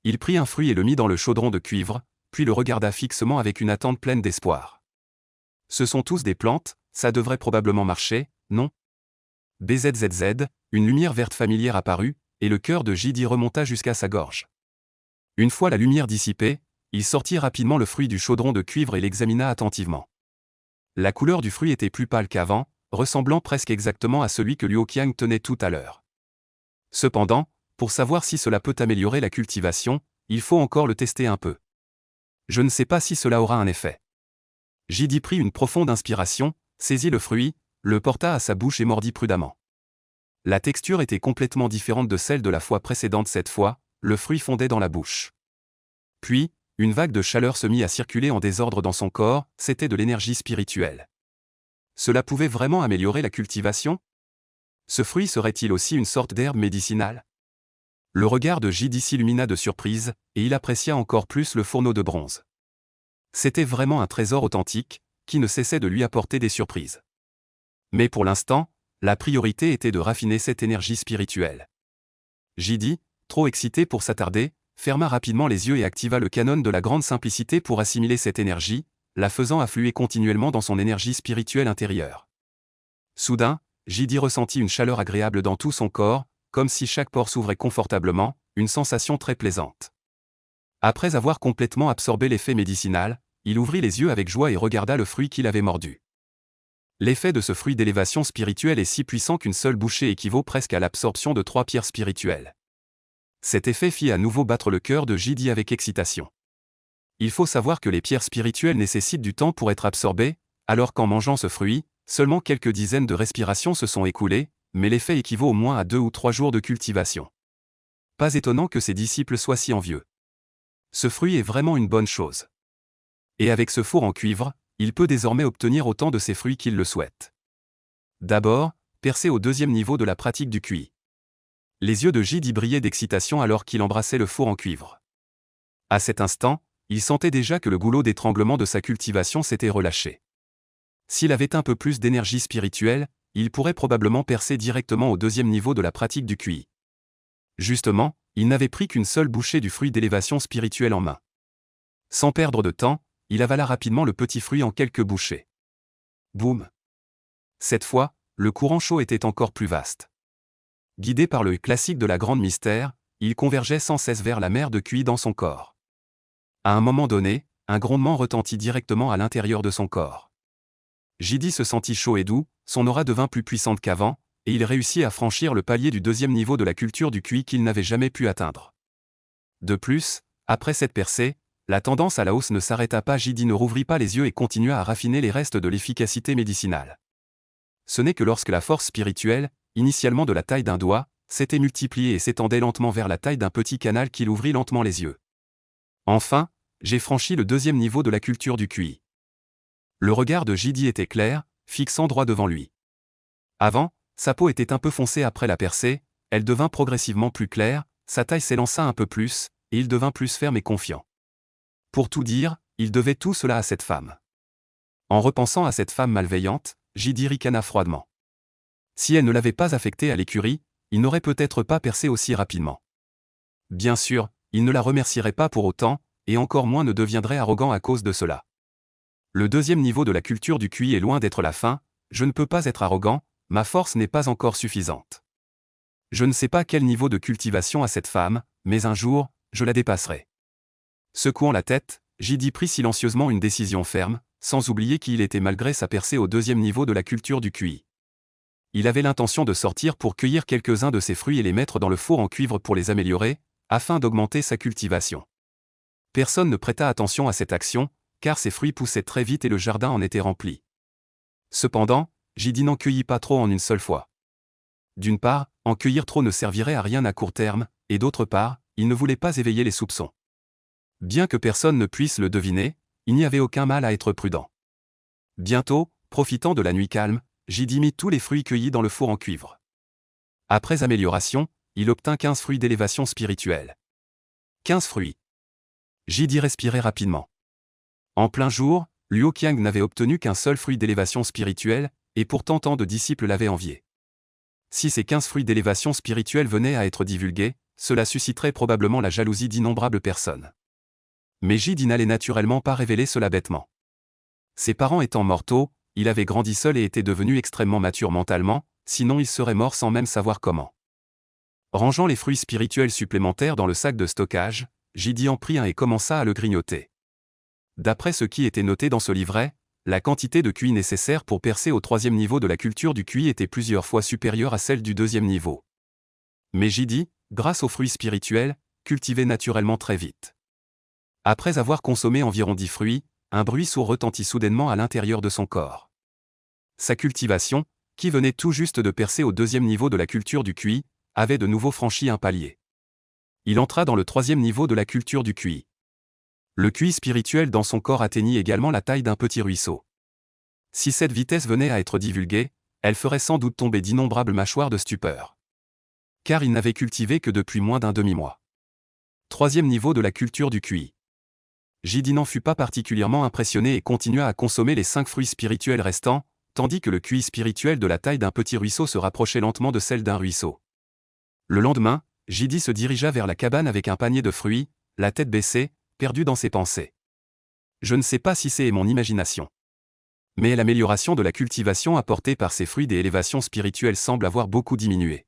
Il prit un fruit et le mit dans le chaudron de cuivre, puis le regarda fixement avec une attente pleine d'espoir. Ce sont tous des plantes, ça devrait probablement marcher, non? BZZZ, une lumière verte familière apparut, et le cœur de Jidi remonta jusqu'à sa gorge. Une fois la lumière dissipée, il sortit rapidement le fruit du chaudron de cuivre et l'examina attentivement. La couleur du fruit était plus pâle qu'avant, ressemblant presque exactement à celui que Luo Qiang tenait tout à l'heure. Cependant, pour savoir si cela peut améliorer la cultivation, il faut encore le tester un peu. Je ne sais pas si cela aura un effet. Jidi prit une profonde inspiration, saisit le fruit, le porta à sa bouche et mordit prudemment. La texture était complètement différente de celle de la fois précédente. Cette fois, le fruit fondait dans la bouche. Puis, une vague de chaleur se mit à circuler en désordre dans son corps, c'était de l'énergie spirituelle. Cela pouvait vraiment améliorer la cultivation? Ce fruit serait-il aussi une sorte d'herbe médicinale? Le regard de Jidi s'illumina de surprise, et il apprécia encore plus le fourneau de bronze. C'était vraiment un trésor authentique, qui ne cessait de lui apporter des surprises. Mais pour l'instant, la priorité était de raffiner cette énergie spirituelle. Jidi, trop excité pour s'attarder, ferma rapidement les yeux et activa le canon de la grande simplicité pour assimiler cette énergie, la faisant affluer continuellement dans son énergie spirituelle intérieure. Soudain, Jidi ressentit une chaleur agréable dans tout son corps, comme si chaque pore s'ouvrait confortablement, une sensation très plaisante. Après avoir complètement absorbé l'effet médicinal, il ouvrit les yeux avec joie et regarda le fruit qu'il avait mordu. L'effet de ce fruit d'élévation spirituelle est si puissant qu'une seule bouchée équivaut presque à l'absorption de 3 pierres spirituelles. Cet effet fit à nouveau battre le cœur de Jidi avec excitation. Il faut savoir que les pierres spirituelles nécessitent du temps pour être absorbées, alors qu'en mangeant ce fruit, seulement quelques dizaines de respirations se sont écoulées, mais l'effet équivaut au moins à 2 ou 3 jours de cultivation. Pas étonnant que ses disciples soient si envieux. Ce fruit est vraiment une bonne chose. Et avec ce four en cuivre, il peut désormais obtenir autant de ces fruits qu'il le souhaite. D'abord, percer au deuxième niveau de la pratique du QI. Les yeux de Jidi brillaient d'excitation alors qu'il embrassait le four en cuivre. À cet instant, il sentait déjà que le goulot d'étranglement de sa cultivation s'était relâché. S'il avait un peu plus d'énergie spirituelle, il pourrait probablement percer directement au deuxième niveau de la pratique du QI. Justement, il n'avait pris qu'une seule bouchée du fruit d'élévation spirituelle en main. Sans perdre de temps, il avala rapidement le petit fruit en quelques bouchées. Boum! Cette fois, le courant chaud était encore plus vaste. Guidé par le classique de la grande mystère, il convergeait sans cesse vers la mer de QI dans son corps. À un moment donné, un grondement retentit directement à l'intérieur de son corps. Jidi se sentit chaud et doux, son aura devint plus puissante qu'avant, et il réussit à franchir le palier du deuxième niveau de la culture du QI qu'il n'avait jamais pu atteindre. De plus, après cette percée, la tendance à la hausse ne s'arrêta pas. Jidi ne rouvrit pas les yeux et continua à raffiner les restes de l'efficacité médicinale. Ce n'est que lorsque la force spirituelle, initialement de la taille d'un doigt, s'était multipliée et s'étendait lentement vers la taille d'un petit canal qu'il ouvrit lentement les yeux. Enfin, j'ai franchi le deuxième niveau de la culture du QI. Le regard de Jidi était clair, fixant droit devant lui. Avant, sa peau était un peu foncée. Après la percée, elle devint progressivement plus claire, sa taille s'élança un peu plus, et il devint plus ferme et confiant. Pour tout dire, il devait tout cela à cette femme. En repensant à cette femme malveillante, Jidi ricana froidement. Si elle ne l'avait pas affecté à l'écurie, il n'aurait peut-être pas percé aussi rapidement. Bien sûr, il ne la remercierait pas pour autant, et encore moins ne deviendrait arrogant à cause de cela. Le deuxième niveau de la culture du QI est loin d'être la fin, je ne peux pas être arrogant, ma force n'est pas encore suffisante. Je ne sais pas quel niveau de cultivation a cette femme, mais un jour, je la dépasserai. Secouant la tête, Jidi prit silencieusement une décision ferme, sans oublier qui il était malgré sa percée au deuxième niveau de la culture du QI. Il avait l'intention de sortir pour cueillir quelques-uns de ses fruits et les mettre dans le four en cuivre pour les améliorer, afin d'augmenter sa cultivation. Personne ne prêta attention à cette action, car ces fruits poussaient très vite et le jardin en était rempli. Cependant, Jidi n'en cueillit pas trop en une seule fois. D'une part, en cueillir trop ne servirait à rien à court terme, et d'autre part, il ne voulait pas éveiller les soupçons. Bien que personne ne puisse le deviner, il n'y avait aucun mal à être prudent. Bientôt, profitant de la nuit calme, Jidi mit tous les fruits cueillis dans le four en cuivre. Après amélioration, il obtint 15 fruits d'élévation spirituelle. 15 fruits. Jidi respirait rapidement. En plein jour, Luo Qiang n'avait obtenu qu'un seul fruit d'élévation spirituelle, et pourtant tant de disciples l'avaient envié. Si ces 15 fruits d'élévation spirituelle venaient à être divulgués, cela susciterait probablement la jalousie d'innombrables personnes. Mais Jidi n'allait naturellement pas révéler cela bêtement. Ses parents étant morts tôt, il avait grandi seul et était devenu extrêmement mature mentalement, sinon il serait mort sans même savoir comment. Rangeant les fruits spirituels supplémentaires dans le sac de stockage, Jidi en prit un et commença à le grignoter. D'après ce qui était noté dans ce livret, la quantité de QI nécessaire pour percer au 3e niveau de la culture du QI était plusieurs fois supérieure à celle du 2e niveau. Mais Jidi, grâce aux fruits spirituels, cultivait naturellement très vite. Après avoir consommé environ 10 fruits, un bruit sourd retentit soudainement à l'intérieur de son corps. Sa cultivation, qui venait tout juste de percer au 2e niveau de la culture du QI, avait de nouveau franchi un palier. Il entra dans le 3e niveau de la culture du QI. Le QI spirituel dans son corps atteignit également la taille d'un petit ruisseau. Si cette vitesse venait à être divulguée, elle ferait sans doute tomber d'innombrables mâchoires de stupeur. Car il n'avait cultivé que depuis moins d'un demi-mois. 3e niveau de la culture du QI. Jidi n'en fut pas particulièrement impressionné et continua à consommer les 5 fruits spirituels restants, tandis que le QI spirituel de la taille d'un petit ruisseau se rapprochait lentement de celle d'un ruisseau. Le lendemain, Jidi se dirigea vers la cabane avec un panier de fruits, la tête baissée, perdu dans ses pensées. Je ne sais pas si c'est mon imagination. Mais l'amélioration de la cultivation apportée par ces fruits des élévations spirituelles semble avoir beaucoup diminué.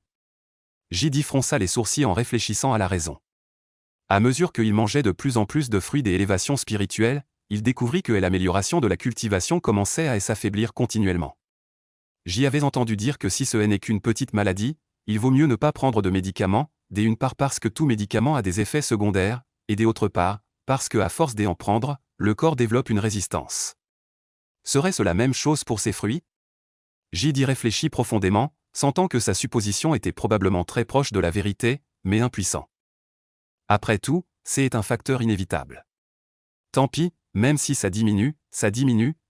Jidi fronça les sourcils en réfléchissant à la raison. À mesure qu'il mangeait de plus en plus de fruits des élévations spirituelles, il découvrit que l'amélioration de la cultivation commençait à s'affaiblir continuellement. J'y avais entendu dire que si ce n'est qu'une petite maladie, il vaut mieux ne pas prendre de médicaments, d'une part parce que tout médicament a des effets secondaires, et d'autre part, parce que à force d'en prendre, le corps développe une résistance. Serait-ce la même chose pour ces fruits? Jidi réfléchit profondément, sentant que sa supposition était probablement très proche de la vérité, mais impuissant. Après tout, c'est un facteur inévitable. Tant pis, même si ça diminue,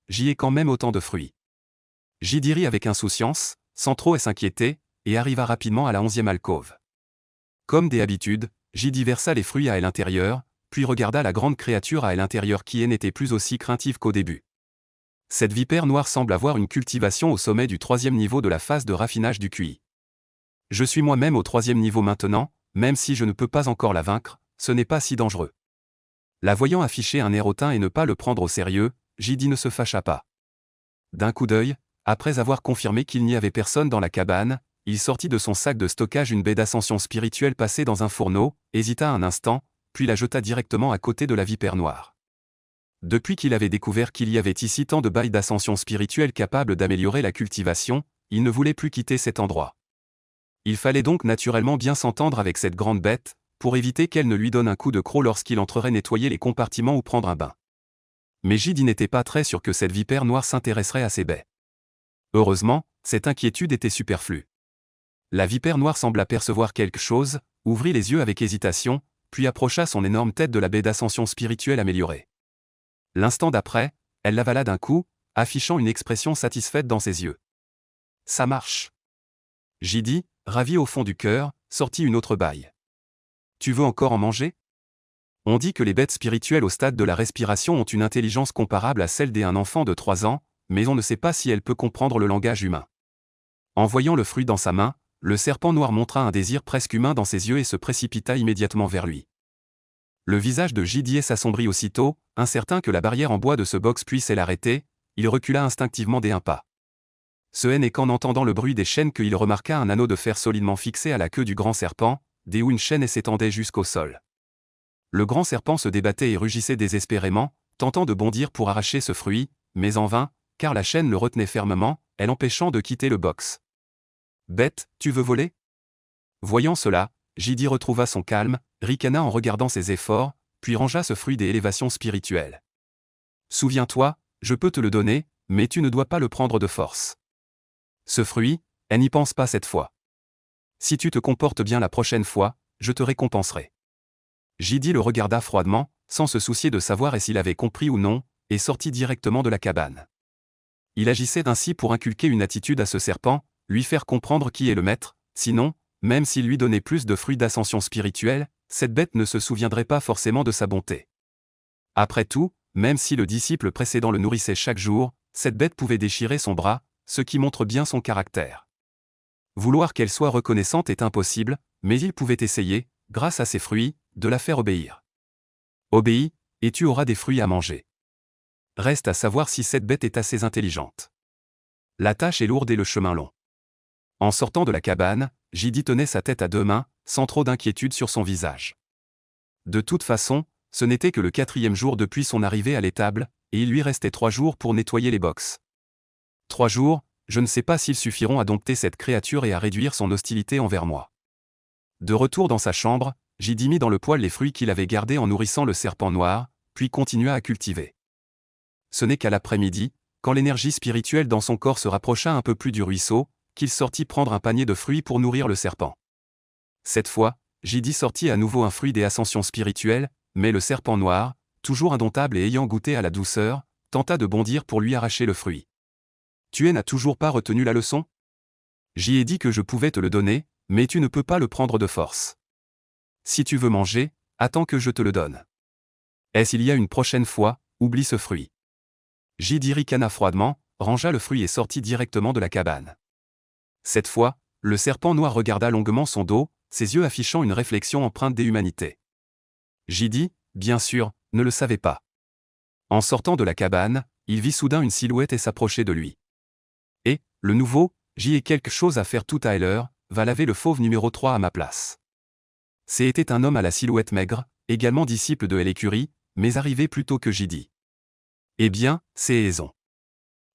j'y ai quand même autant de fruits. Jidi rit avec insouciance, sans trop s'inquiéter, et arriva rapidement à la 11e alcôve. Comme d'habitude, Jidi versa les fruits à l'intérieur, puis regarda la grande créature à l'intérieur qui n'était plus aussi craintive qu'au début. Cette vipère noire semble avoir une cultivation au sommet du 3e niveau de la phase de raffinage du QI. Je suis moi-même au 3e niveau maintenant, même si je ne peux pas encore la vaincre, ce n'est pas si dangereux. La voyant afficher un air hautain et ne pas le prendre au sérieux, Jidi ne se fâcha pas. D'un coup d'œil, après avoir confirmé qu'il n'y avait personne dans la cabane, il sortit de son sac de stockage une baie d'ascension spirituelle passée dans un fourneau, hésita un instant, puis la jeta directement à côté de la vipère noire. Depuis qu'il avait découvert qu'il y avait ici tant de bailles d'ascension spirituelle capables d'améliorer la cultivation, il ne voulait plus quitter cet endroit. Il fallait donc naturellement bien s'entendre avec cette grande bête, pour éviter qu'elle ne lui donne un coup de croc lorsqu'il entrerait nettoyer les compartiments ou prendre un bain. Mais Jidi n'était pas très sûr que cette vipère noire s'intéresserait à ces baies. Heureusement, cette inquiétude était superflue. La vipère noire sembla percevoir quelque chose, ouvrit les yeux avec hésitation, puis approcha son énorme tête de la baie d'ascension spirituelle améliorée. L'instant d'après, elle l'avala d'un coup, affichant une expression satisfaite dans ses yeux. Ça marche. Jidi, ravi au fond du cœur, sortit une autre baille. Tu veux encore en manger? On dit que les bêtes spirituelles au stade de la respiration ont une intelligence comparable à celle d'un enfant de 3 ans, mais on ne sait pas si elle peut comprendre le langage humain. En voyant le fruit dans sa main, le serpent noir montra un désir presque humain dans ses yeux et se précipita immédiatement vers lui. Le visage de Jidi s'assombrit aussitôt, incertain que la barrière en bois de ce box puisse l'arrêter, il recula instinctivement d'un pas. Ce n'est qu'en entendant le bruit des chaînes qu'il remarqua un anneau de fer solidement fixé à la queue du grand serpent, d'où une chaîne s'étendait jusqu'au sol. Le grand serpent se débattait et rugissait désespérément, tentant de bondir pour arracher ce fruit, mais en vain, car la chaîne le retenait fermement, l'empêchant de quitter le box. « Bête, tu veux voler ?» Voyant cela, Jidi retrouva son calme, ricana en regardant ses efforts, puis rangea ce fruit des élévations spirituelles. Souviens-toi, je peux te le donner, mais tu ne dois pas le prendre de force. Ce fruit, elle n'y pense pas cette fois. Si tu te comportes bien la prochaine fois, je te récompenserai. Jidi le regarda froidement, sans se soucier de savoir s'il avait compris ou non, et sortit directement de la cabane. Il agissait ainsi pour inculquer une attitude à ce serpent, lui faire comprendre qui est le maître, sinon, même s'il lui donnait plus de fruits d'ascension spirituelle, cette bête ne se souviendrait pas forcément de sa bonté. Après tout, même si le disciple précédent le nourrissait chaque jour, cette bête pouvait déchirer son bras, ce qui montre bien son caractère. Vouloir qu'elle soit reconnaissante est impossible, mais il pouvait essayer, grâce à ses fruits, de la faire obéir. Obéis, et tu auras des fruits à manger. Reste à savoir si cette bête est assez intelligente. La tâche est lourde et le chemin long. En sortant de la cabane, Jidi tenait sa tête à deux mains, sans trop d'inquiétude sur son visage. De toute façon, ce n'était que le 4e jour depuis son arrivée à l'étable, et il lui restait 3 jours pour nettoyer les box. 3 jours, je ne sais pas s'ils suffiront à dompter cette créature et à réduire son hostilité envers moi. De retour dans sa chambre, Jidi mit dans le poêle les fruits qu'il avait gardés en nourrissant le serpent noir, puis continua à cultiver. Ce n'est qu'à l'après-midi, quand l'énergie spirituelle dans son corps se rapprocha un peu plus du ruisseau, qu'il sortit prendre un panier de fruits pour nourrir le serpent. Cette fois, Jidi sortit à nouveau un fruit des ascensions spirituelles, mais le serpent noir, toujours indomptable et ayant goûté à la douceur, tenta de bondir pour lui arracher le fruit. Tu n'as toujours pas retenu la leçon? J'y ai dit que je pouvais te le donner, mais tu ne peux pas le prendre de force. Si tu veux manger, attends que je te le donne. Est-ce il y a une prochaine fois, oublie ce fruit. Jidi ricana froidement, rangea le fruit et sortit directement de la cabane. Cette fois, le serpent noir regarda longuement son dos, ses yeux affichant une réflexion empreinte d'humanité. Jidi, bien sûr, ne le savait pas. En sortant de la cabane, il vit soudain une silhouette et s'approcher de lui. Et, le nouveau, j'y ai quelque chose à faire tout à l'heure, va laver le fauve numéro 3 à ma place. C'était un homme à la silhouette maigre, également disciple de l'écurie, mais arrivé plus tôt que Jidi. Eh bien, c'est Aison.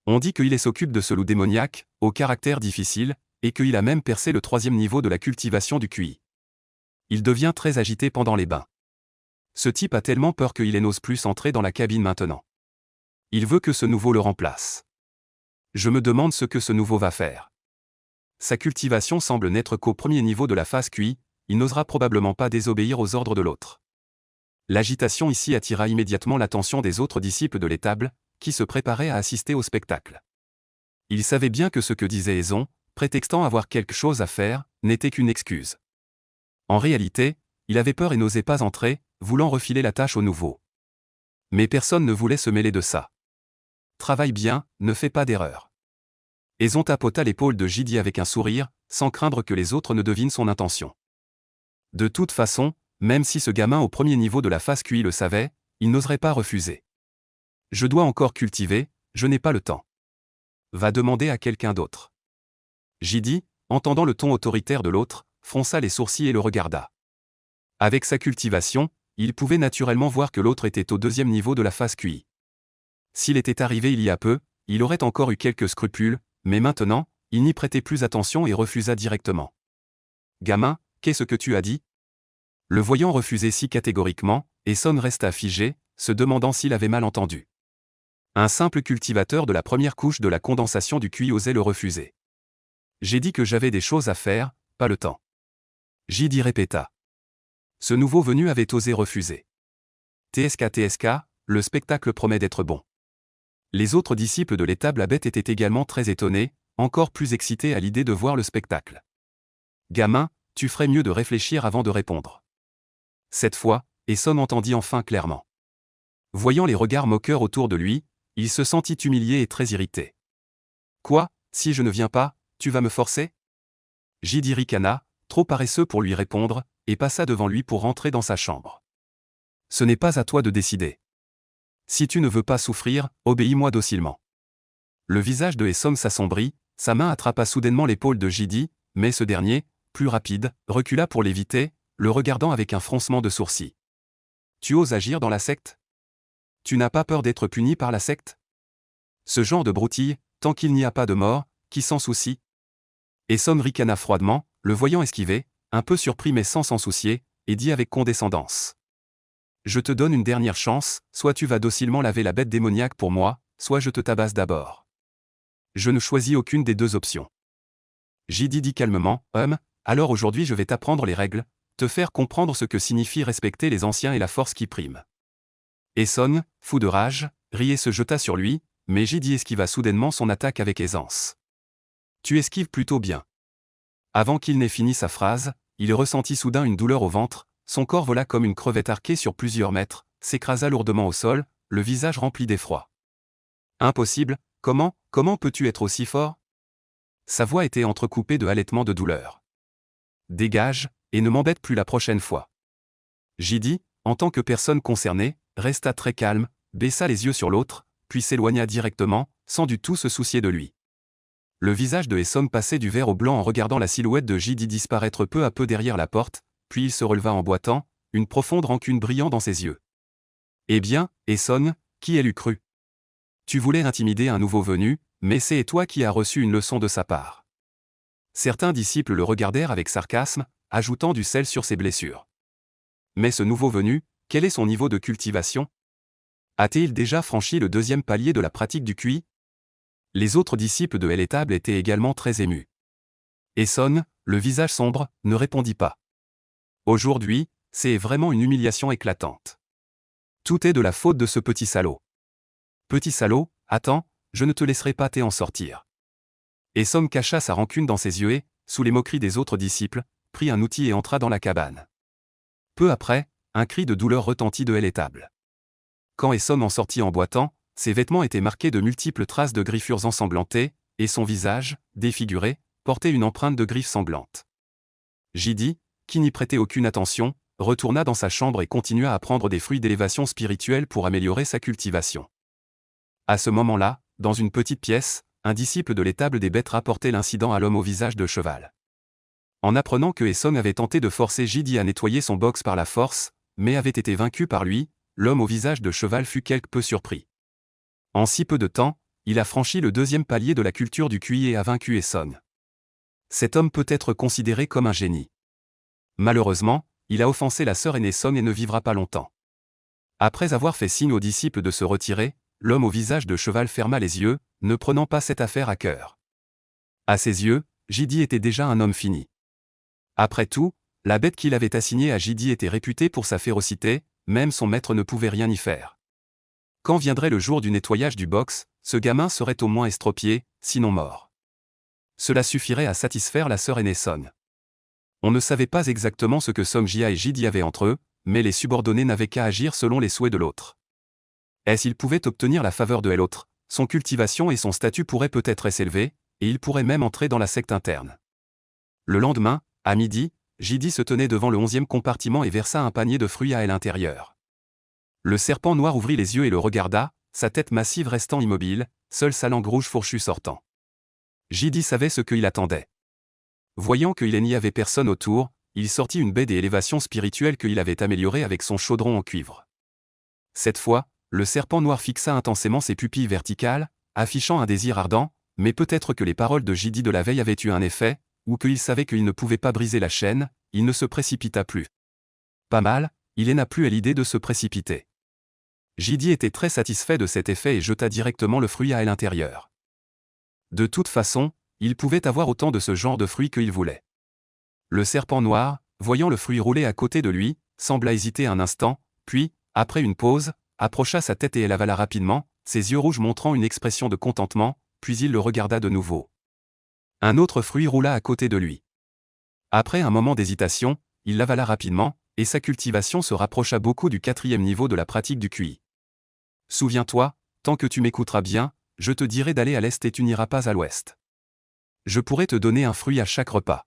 On dit qu'il s'occupe de ce loup démoniaque, au caractère difficile, et qu'il a même percé le 3e niveau de la cultivation du QI. Il devient très agité pendant les bains. Ce type a tellement peur qu'il n'ose plus entrer dans la cabine maintenant. Il veut que ce nouveau le remplace. Je me demande ce que ce nouveau va faire. Sa cultivation semble n'être qu'au 1er niveau de la phase QI, il n'osera probablement pas désobéir aux ordres de l'autre. L'agitation ici attira immédiatement l'attention des autres disciples de l'étable, qui se préparaient à assister au spectacle. Ils savaient bien que ce que disait Aison, prétextant avoir quelque chose à faire, n'était qu'une excuse. En réalité, il avait peur et n'osait pas entrer, voulant refiler la tâche au nouveau. Mais personne ne voulait se mêler de ça. Travaille bien, ne fais pas d'erreur. Aison tapota l'épaule de Jidi avec un sourire, sans craindre que les autres ne devinent son intention. De toute façon, même si ce gamin au 1er niveau de la phase QI le savait, il n'oserait pas refuser. Je dois encore cultiver, je n'ai pas le temps. Va demander à quelqu'un d'autre. Jidi, entendant le ton autoritaire de l'autre, fronça les sourcils et le regarda. Avec sa cultivation, il pouvait naturellement voir que l'autre était au 2e niveau de la phase QI. S'il était arrivé il y a peu, il aurait encore eu quelques scrupules, mais maintenant, il n'y prêtait plus attention et refusa directement. Gamin, qu'est-ce que tu as dit? Le voyant refuser si catégoriquement, Aison resta figé, se demandant s'il avait mal entendu. Un simple cultivateur de la première couche de la condensation du QI osait le refuser. J'ai dit que j'avais des choses à faire, pas le temps. Jidi répéta. Ce nouveau venu avait osé refuser. TSK, le spectacle promet d'être bon. Les autres disciples de l'étable à bête étaient également très étonnés, encore plus excités à l'idée de voir le spectacle. Gamin, tu ferais mieux de réfléchir avant de répondre. Cette fois, Aison entendit enfin clairement. Voyant les regards moqueurs autour de lui, il se sentit humilié et très irrité. Quoi, si je ne viens pas, tu vas me forcer? Jidi ricana, trop paresseux pour lui répondre, et passa devant lui pour rentrer dans sa chambre. Ce n'est pas à toi de décider. Si tu ne veux pas souffrir, obéis-moi docilement. Le visage de Aison s'assombrit, sa main attrapa soudainement l'épaule de Jidi, mais ce dernier, plus rapide, recula pour l'éviter, le regardant avec un froncement de sourcils. Tu oses agir dans la secte? Tu n'as pas peur d'être puni par la secte? Ce genre de broutille, tant qu'il n'y a pas de mort, qui s'en soucie? Aison ricana froidement, le voyant esquiver, un peu surpris mais sans s'en soucier, et dit avec condescendance. Je te donne une dernière chance, soit tu vas docilement laver la bête démoniaque pour moi, soit je te tabasse d'abord. Je ne choisis aucune des deux options. Jidi dit calmement, alors aujourd'hui je vais t'apprendre les règles, te faire comprendre ce que signifie respecter les anciens et la force qui prime. Eson, fou de rage, riait se jeta sur lui, mais Jidi esquiva soudainement son attaque avec aisance. Tu esquives plutôt bien. Avant qu'il n'ait fini sa phrase, il ressentit soudain une douleur au ventre, son corps vola comme une crevette arquée sur plusieurs mètres, s'écrasa lourdement au sol, le visage rempli d'effroi. Impossible, comment peux-tu être aussi fort? Sa voix était entrecoupée de halètements de douleur. Dégage, et ne m'embête plus la prochaine fois. Jidi, en tant que personne concernée, resta très calme, baissa les yeux sur l'autre, puis s'éloigna directement, sans du tout se soucier de lui. Le visage de Eson passait du vert au blanc en regardant la silhouette de Jidi disparaître peu à peu derrière la porte, puis il se releva en boitant, une profonde rancune brillant dans ses yeux. Eh bien, Eson, qui l'eût cru? Tu voulais intimider un nouveau venu, mais c'est toi qui as reçu une leçon de sa part. Certains disciples le regardèrent avec sarcasme, ajoutant du sel sur ses blessures. Mais ce nouveau venu, quel est son niveau de cultivation? A-t-il déjà franchi le deuxième palier de la pratique du QI? Les autres disciples de l'étable étaient également très émus. Eson, le visage sombre, ne répondit pas. Aujourd'hui, c'est vraiment une humiliation éclatante. Tout est de la faute de ce petit salaud. Petit salaud, attends, je ne te laisserai pas t'en sortir. Eson cacha sa rancune dans ses yeux et, sous les moqueries des autres disciples, prit un outil et entra dans la cabane. Peu après, un cri de douleur retentit de l'étable. Quand Eson en sortit en boitant, ses vêtements étaient marqués de multiples traces de griffures ensanglantées, et son visage, défiguré, portait une empreinte de griffes sanglantes. Jidi, qui n'y prêtait aucune attention, retourna dans sa chambre et continua à prendre des fruits d'élévation spirituelle pour améliorer sa cultivation. À ce moment-là, dans une petite pièce, un disciple de l'étable des bêtes rapportait l'incident à l'homme au visage de cheval. En apprenant que Eson avait tenté de forcer Jidi à nettoyer son box par la force, mais avait été vaincu par lui, l'homme au visage de cheval fut quelque peu surpris. En si peu de temps, il a franchi le deuxième palier de la culture du QI et a vaincu Eson. Cet homme peut être considéré comme un génie. Malheureusement, il a offensé la sœur aînée Son et ne vivra pas longtemps. Après avoir fait signe aux disciples de se retirer, l'homme au visage de cheval ferma les yeux, ne prenant pas cette affaire à cœur. À ses yeux, Jidi était déjà un homme fini. Après tout, la bête qu'il avait assignée à Jidi était réputée pour sa férocité, même son maître ne pouvait rien y faire. Quand viendrait le jour du nettoyage du box, ce gamin serait au moins estropié, sinon mort. Cela suffirait à satisfaire la sœur aînée Son. On ne savait pas exactement ce que Songjia et Jidi avaient entre eux, mais les subordonnés n'avaient qu'à agir selon les souhaits de l'autre. S'il pouvait obtenir la faveur de l'autre, son cultivation et son statut pourraient peut-être s'élever, et il pourrait même entrer dans la secte interne. Le lendemain, à midi, Jidi se tenait devant le 11e compartiment et versa un panier de fruits à l'intérieur. Le serpent noir ouvrit les yeux et le regarda, sa tête massive restant immobile, seule sa langue rouge fourchue sortant. Jidi savait ce qu'il attendait. Voyant qu'il n'y avait personne autour, il sortit une baie d'élévation spirituelle qu'il avait améliorée avec son chaudron en cuivre. Cette fois, le serpent noir fixa intensément ses pupilles verticales, affichant un désir ardent, mais peut-être que les paroles de Jidi de la veille avaient eu un effet, ou qu'il savait qu'il ne pouvait pas briser la chaîne, il ne se précipita plus. Pas mal, il n'a plus l'idée de se précipiter. Jidi était très satisfait de cet effet et jeta directement le fruit à l'intérieur. De toute façon, il pouvait avoir autant de ce genre de fruit qu'il voulait. Le serpent noir, voyant le fruit rouler à côté de lui, sembla hésiter un instant, puis, après une pause, approcha sa tête et elle avala rapidement, ses yeux rouges montrant une expression de contentement, puis il le regarda de nouveau. Un autre fruit roula à côté de lui. Après un moment d'hésitation, il l'avala rapidement, et sa cultivation se rapprocha beaucoup du 4e niveau de la pratique du QI. Souviens-toi, tant que tu m'écouteras bien, je te dirai d'aller à l'est et tu n'iras pas à l'ouest. Je pourrai te donner un fruit à chaque repas.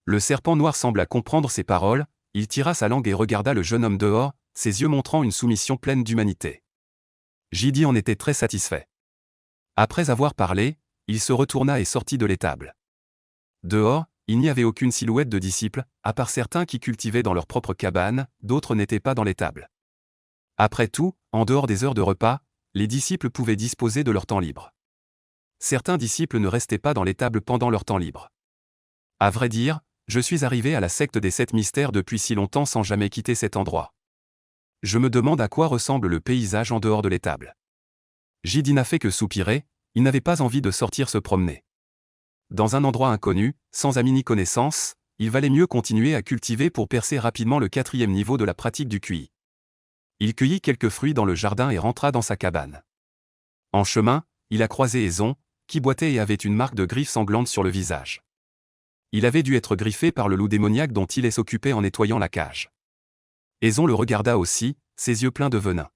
Le serpent noir sembla comprendre ces paroles, il tira sa langue et regarda le jeune homme dehors, ses yeux montrant une soumission pleine d'humanité. Jidi en était très satisfait. Après avoir parlé, il se retourna et sortit de l'étable. Dehors, il n'y avait aucune silhouette de disciples, à part certains qui cultivaient dans leur propre cabane, d'autres n'étaient pas dans l'étable. Après tout, en dehors des heures de repas, les disciples pouvaient disposer de leur temps libre. Certains disciples ne restaient pas dans l'étable pendant leur temps libre. À vrai dire, je suis arrivé à la secte des 7 mystères depuis si longtemps sans jamais quitter cet endroit. Je me demande à quoi ressemble le paysage en dehors de l'étable. Jidi n'a fait que soupirer, il n'avait pas envie de sortir se promener. Dans un endroit inconnu, sans amis ni connaissances, il valait mieux continuer à cultiver pour percer rapidement le 4e niveau de la pratique du QI. Il cueillit quelques fruits dans le jardin et rentra dans sa cabane. En chemin, il a croisé Eson, qui boitait et avait une marque de griffes sanglantes sur le visage. Il avait dû être griffé par le loup démoniaque dont il s'occupait en nettoyant la cage. Eson le regarda aussi, ses yeux pleins de venin.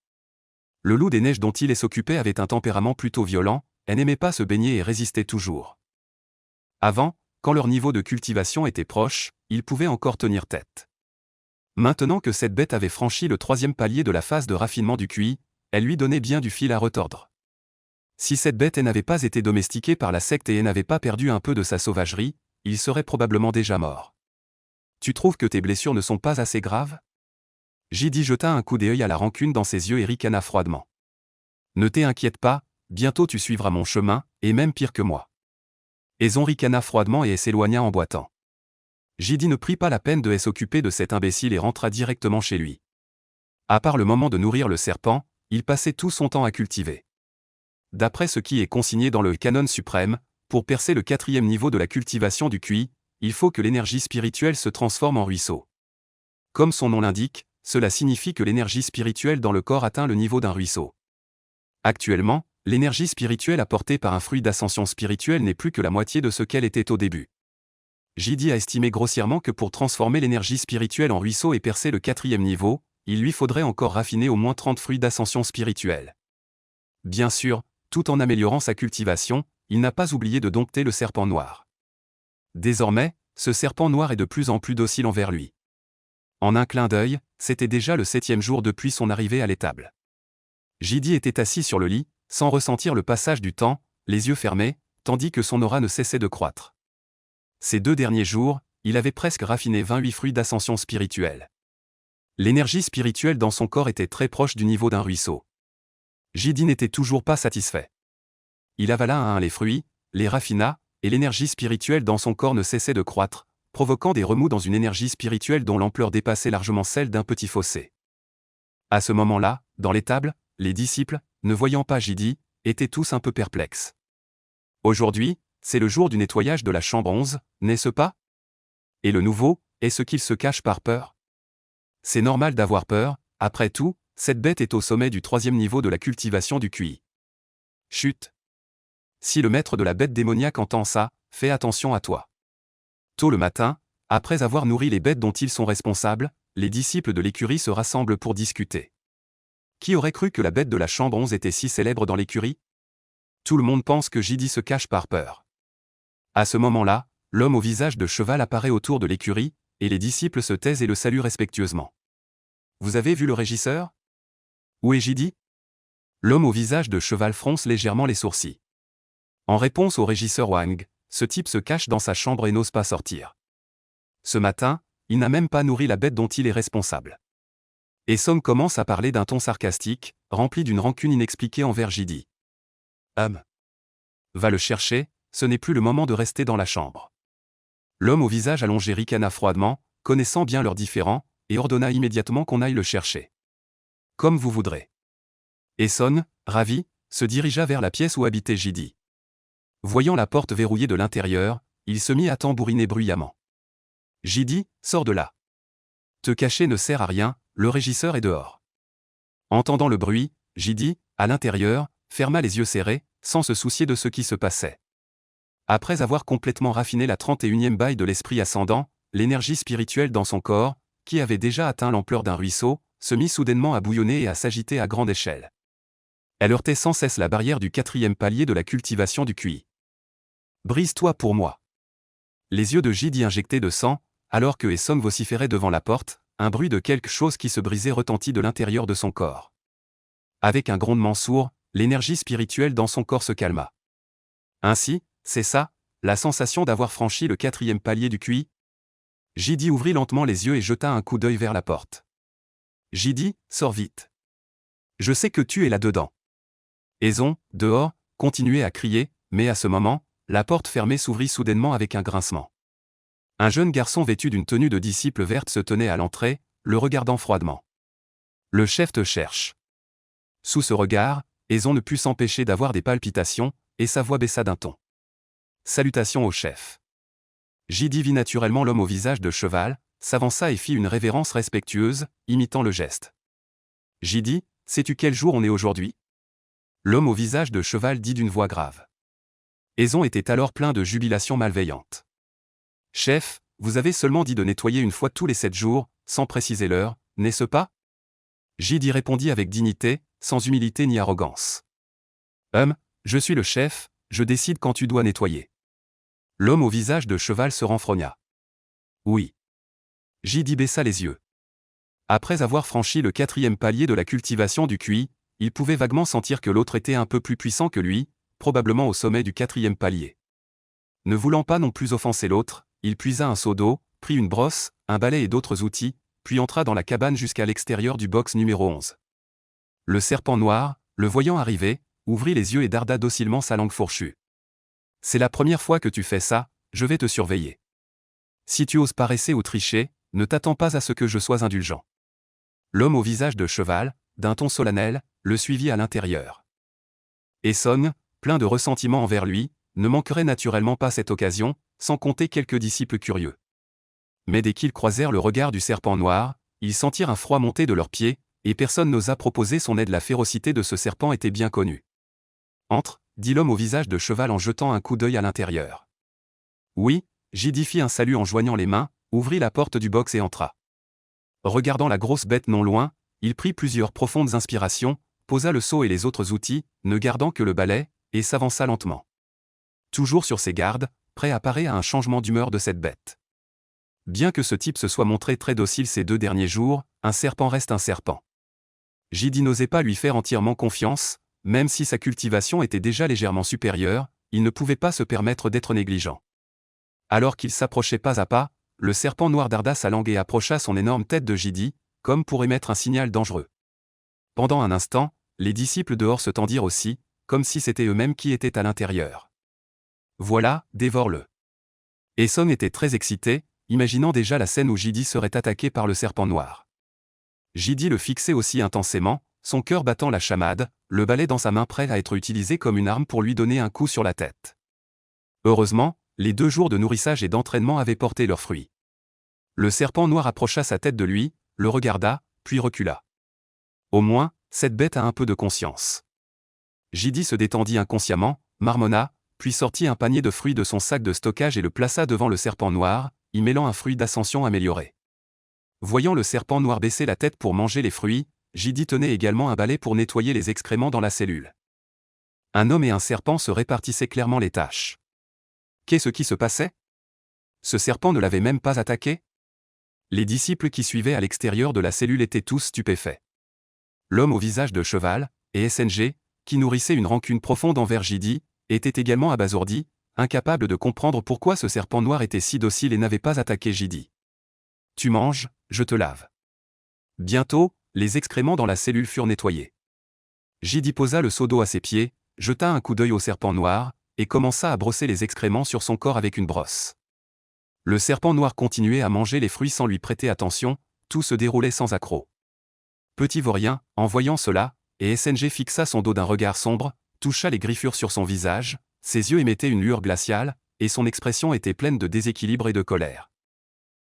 Le loup des neiges dont il s'occupait avait un tempérament plutôt violent, elle n'aimait pas se baigner et résistait toujours. Avant, quand leur niveau de cultivation était proche, il pouvait encore tenir tête. Maintenant que cette bête avait franchi le 3e palier de la phase de raffinement du QI, elle lui donnait bien du fil à retordre. Si cette bête n'avait pas été domestiquée par la secte et n'avait pas perdu un peu de sa sauvagerie, il serait probablement déjà mort. Tu trouves que tes blessures ne sont pas assez graves? Jidi jeta un coup d'œil à la rancune dans ses yeux et ricana froidement. Ne t'inquiète pas, bientôt tu suivras mon chemin, et même pire que moi. Eson ricana froidement et s'éloigna en boitant. Jidi ne prit pas la peine de s'occuper de cet imbécile et rentra directement chez lui. À part le moment de nourrir le serpent, il passait tout son temps à cultiver. D'après ce qui est consigné dans le canon suprême, pour percer le 4e niveau de la cultivation du QI, il faut que l'énergie spirituelle se transforme en ruisseau. Comme son nom l'indique, cela signifie que l'énergie spirituelle dans le corps atteint le niveau d'un ruisseau. Actuellement, l'énergie spirituelle apportée par un fruit d'ascension spirituelle n'est plus que la moitié de ce qu'elle était au début. Jidi a estimé grossièrement que pour transformer l'énergie spirituelle en ruisseau et percer le 4e niveau, il lui faudrait encore raffiner au moins 30 fruits d'ascension spirituelle. Bien sûr, tout en améliorant sa cultivation, il n'a pas oublié de dompter le serpent noir. Désormais, ce serpent noir est de plus en plus docile envers lui. En un clin d'œil, c'était déjà le 7e jour depuis son arrivée à l'étable. Jidi était assis sur le lit, sans ressentir le passage du temps, les yeux fermés, tandis que son aura ne cessait de croître. Ces 2 derniers jours, il avait presque raffiné 28 fruits d'ascension spirituelle. L'énergie spirituelle dans son corps était très proche du niveau d'un ruisseau. Jidi n'était toujours pas satisfait. Il avala un à un les fruits, les raffina, et l'énergie spirituelle dans son corps ne cessait de croître, provoquant des remous dans une énergie spirituelle dont l'ampleur dépassait largement celle d'un petit fossé. À ce moment-là, dans l'étable, les disciples, ne voyant pas Jidi, étaient tous un peu perplexes. Aujourd'hui, c'est le jour du nettoyage de la chambre 11, n'est-ce pas? Et le nouveau, est-ce qu'il se cache par peur? C'est normal d'avoir peur, après tout, cette bête est au sommet du 3e niveau de la cultivation du QI. Chut! Si le maître de la bête démoniaque entend ça, fais attention à toi. Tôt le matin, après avoir nourri les bêtes dont ils sont responsables, les disciples de l'écurie se rassemblent pour discuter. Qui aurait cru que la bête de la chambre 11 était si célèbre dans l'écurie? Tout le monde pense que Jidi se cache par peur. À ce moment-là, l'homme au visage de cheval apparaît autour de l'écurie, et les disciples se taisent et le saluent respectueusement. Vous avez vu le régisseur? Où est Jidi? L'homme au visage de cheval fronce légèrement les sourcils. En réponse au régisseur Wang, ce type se cache dans sa chambre et n'ose pas sortir. Ce matin, il n'a même pas nourri la bête dont il est responsable. Et Song commence à parler d'un ton sarcastique, rempli d'une rancune inexpliquée envers Jidi. Va le chercher, ce n'est plus le moment de rester dans la chambre. L'homme au visage allongé ricana froidement, connaissant bien leurs différends, et ordonna immédiatement qu'on aille le chercher. Comme vous voudrez. Et Son, ravi, se dirigea vers la pièce où habitait Jidi. Voyant la porte verrouillée de l'intérieur, il se mit à tambouriner bruyamment. Jidi, sors de là. Te cacher ne sert à rien, le régisseur est dehors. Entendant le bruit, Jidi, à l'intérieur, ferma les yeux serrés, sans se soucier de ce qui se passait. Après avoir complètement raffiné la 31e baille de l'esprit ascendant, l'énergie spirituelle dans son corps, qui avait déjà atteint l'ampleur d'un ruisseau, se mit soudainement à bouillonner et à s'agiter à grande échelle. Elle heurtait sans cesse la barrière du 4e palier de la cultivation du QI. Brise-toi pour moi. Les yeux de Jidi injectés de sang, alors que Esong vociférait devant la porte, un bruit de quelque chose qui se brisait retentit de l'intérieur de son corps. Avec un grondement sourd, l'énergie spirituelle dans son corps se calma. Ainsi, c'est ça, la sensation d'avoir franchi le 4e palier du QI? Jidi ouvrit lentement les yeux et jeta un coup d'œil vers la porte. Jidi, sors vite. Je sais que tu es là-dedans. Eson, dehors, continuait à crier, mais à ce moment, la porte fermée s'ouvrit soudainement avec un grincement. Un jeune garçon vêtu d'une tenue de disciple verte se tenait à l'entrée, le regardant froidement. Le chef te cherche. Sous ce regard, Éson ne put s'empêcher d'avoir des palpitations, et sa voix baissa d'un ton. Salutations au chef. Jidi vit naturellement l'homme au visage de cheval, s'avança et fit une révérence respectueuse, imitant le geste. Jidi, sais-tu quel jour on est aujourd'hui? L'homme au visage de cheval dit d'une voix grave. Éson était alors plein de jubilation malveillante. Chef, vous avez seulement dit de nettoyer une fois tous les 7 jours, sans préciser l'heure, n'est-ce pas? Jidi répondit avec dignité, sans humilité ni arrogance. Je suis le chef, je décide quand tu dois nettoyer. L'homme au visage de cheval se renfrogna. Oui. Jidi baissa les yeux. Après avoir franchi le 4e palier de la cultivation du QI, il pouvait vaguement sentir que l'autre était un peu plus puissant que lui, probablement au sommet du 4e palier. Ne voulant pas non plus offenser l'autre, il puisa un seau d'eau, prit une brosse, un balai et d'autres outils, puis entra dans la cabane jusqu'à l'extérieur du box numéro 11. Le serpent noir, le voyant arriver, ouvrit les yeux et darda docilement sa langue fourchue. C'est la première fois que tu fais ça, je vais te surveiller. Si tu oses paresser ou tricher, ne t'attends pas à ce que je sois indulgent. L'homme au visage de cheval, d'un ton solennel, le suivit à l'intérieur. Éson, plein de ressentiment envers lui, ne manquerait naturellement pas cette occasion, sans compter quelques disciples curieux. Mais dès qu'ils croisèrent le regard du serpent noir, ils sentirent un froid monter de leurs pieds, et personne n'osa proposer son aide. La férocité de ce serpent était bien connue. Entre, dit l'homme au visage de cheval en jetant un coup d'œil à l'intérieur. Oui, Jidi fit un salut en joignant les mains, ouvrit la porte du box et entra. Regardant la grosse bête non loin, il prit plusieurs profondes inspirations, posa le seau et les autres outils, ne gardant que le balai, et s'avança lentement. Toujours sur ses gardes, prêt à parer à un changement d'humeur de cette bête. Bien que ce type se soit montré très docile ces 2 derniers jours, un serpent reste un serpent. Jidi n'osait pas lui faire entièrement confiance, même si sa cultivation était déjà légèrement supérieure, il ne pouvait pas se permettre d'être négligent. Alors qu'il s'approchait pas à pas, le serpent noir darda sa langue et approcha son énorme tête de Jidi, comme pour émettre un signal dangereux. Pendant un instant, les disciples dehors se tendirent aussi, comme si c'était eux-mêmes qui étaient à l'intérieur. Voilà, dévore-le. Éson était très excité, imaginant déjà la scène où Jidi serait attaqué par le serpent noir. Jidi le fixait aussi intensément, son cœur battant la chamade, le balai dans sa main prêt à être utilisé comme une arme pour lui donner un coup sur la tête. Heureusement, les 2 jours de nourrissage et d'entraînement avaient porté leurs fruits. Le serpent noir approcha sa tête de lui, le regarda, puis recula. Au moins, cette bête a un peu de conscience. Jidi se détendit inconsciemment, marmonna, puis sortit un panier de fruits de son sac de stockage et le plaça devant le serpent noir, y mêlant un fruit d'ascension amélioré. Voyant le serpent noir baisser la tête pour manger les fruits, Jidi tenait également un balai pour nettoyer les excréments dans la cellule. Un homme et un serpent se répartissaient clairement les tâches. Qu'est-ce qui se passait? Ce serpent ne l'avait même pas attaqué? Les disciples qui suivaient à l'extérieur de la cellule étaient tous stupéfaits. L'homme au visage de cheval, et SNG, qui nourrissait une rancune profonde envers Jidi, était également abasourdi, incapable de comprendre pourquoi ce serpent noir était si docile et n'avait pas attaqué Jidi. Tu manges, je te lave. Bientôt, les excréments dans la cellule furent nettoyés. Jidi posa le seau d'eau à ses pieds, jeta un coup d'œil au serpent noir, et commença à brosser les excréments sur son corps avec une brosse. Le serpent noir continuait à manger les fruits sans lui prêter attention, tout se déroulait sans accroc. Petit vaurien, en voyant cela, et SNG fixa son dos d'un regard sombre, toucha les griffures sur son visage, ses yeux émettaient une lueur glaciale, et son expression était pleine de déséquilibre et de colère.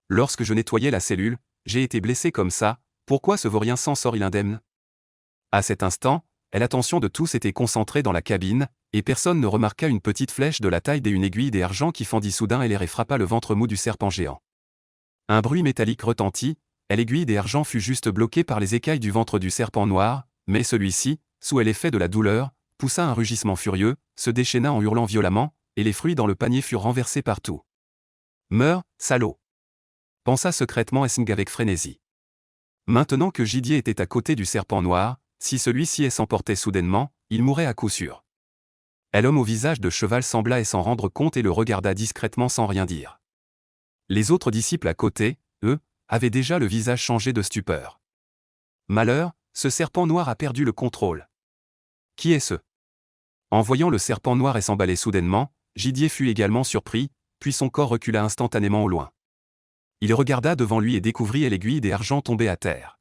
Lorsque je nettoyais la cellule, j'ai été blessé comme ça, pourquoi ce vaurien s'en sort-il indemne? À cet instant, l'attention de tous était concentrée dans la cabine, et personne ne remarqua une petite flèche de la taille d'une aiguille d'argent qui fendit soudain et l'air et frappa le ventre mou du serpent géant. Un bruit métallique retentit, et l'aiguille d'argent fut juste bloquée par les écailles du ventre du serpent noir, mais celui-ci, sous l'effet de la douleur, poussa un rugissement furieux, se déchaîna en hurlant violemment, et les fruits dans le panier furent renversés partout. Meurs, salaud! Pensa secrètement Esng avec frénésie. Maintenant que Jidi était à côté du serpent noir, si celui-ci s'emportait soudainement, il mourrait à coup sûr. L'homme au visage de cheval sembla s'en rendre compte et le regarda discrètement sans rien dire. Les autres disciples à côté, eux, avaient déjà le visage changé de stupeur. Malheur, ce serpent noir a perdu le contrôle. Qui est ce? En voyant le serpent noir s'emballer soudainement, Jidi fut également surpris, puis son corps recula instantanément au loin. Il regarda devant lui et découvrit l'aiguille d'argent tombée à terre.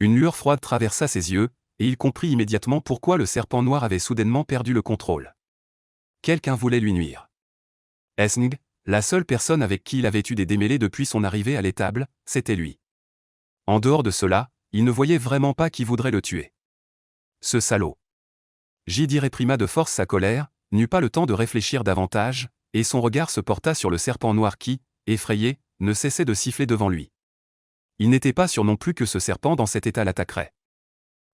Une lueur froide traversa ses yeux, et il comprit immédiatement pourquoi le serpent noir avait soudainement perdu le contrôle. Quelqu'un voulait lui nuire. Esng, la seule personne avec qui il avait eu des démêlés depuis son arrivée à l'étable, c'était lui. En dehors de cela, il ne voyait vraiment pas qui voudrait le tuer. Ce salaud. Jidi réprima de force sa colère, n'eut pas le temps de réfléchir davantage, et son regard se porta sur le serpent noir qui, effrayé, ne cessait de siffler devant lui. Il n'était pas sûr non plus que ce serpent dans cet état l'attaquerait.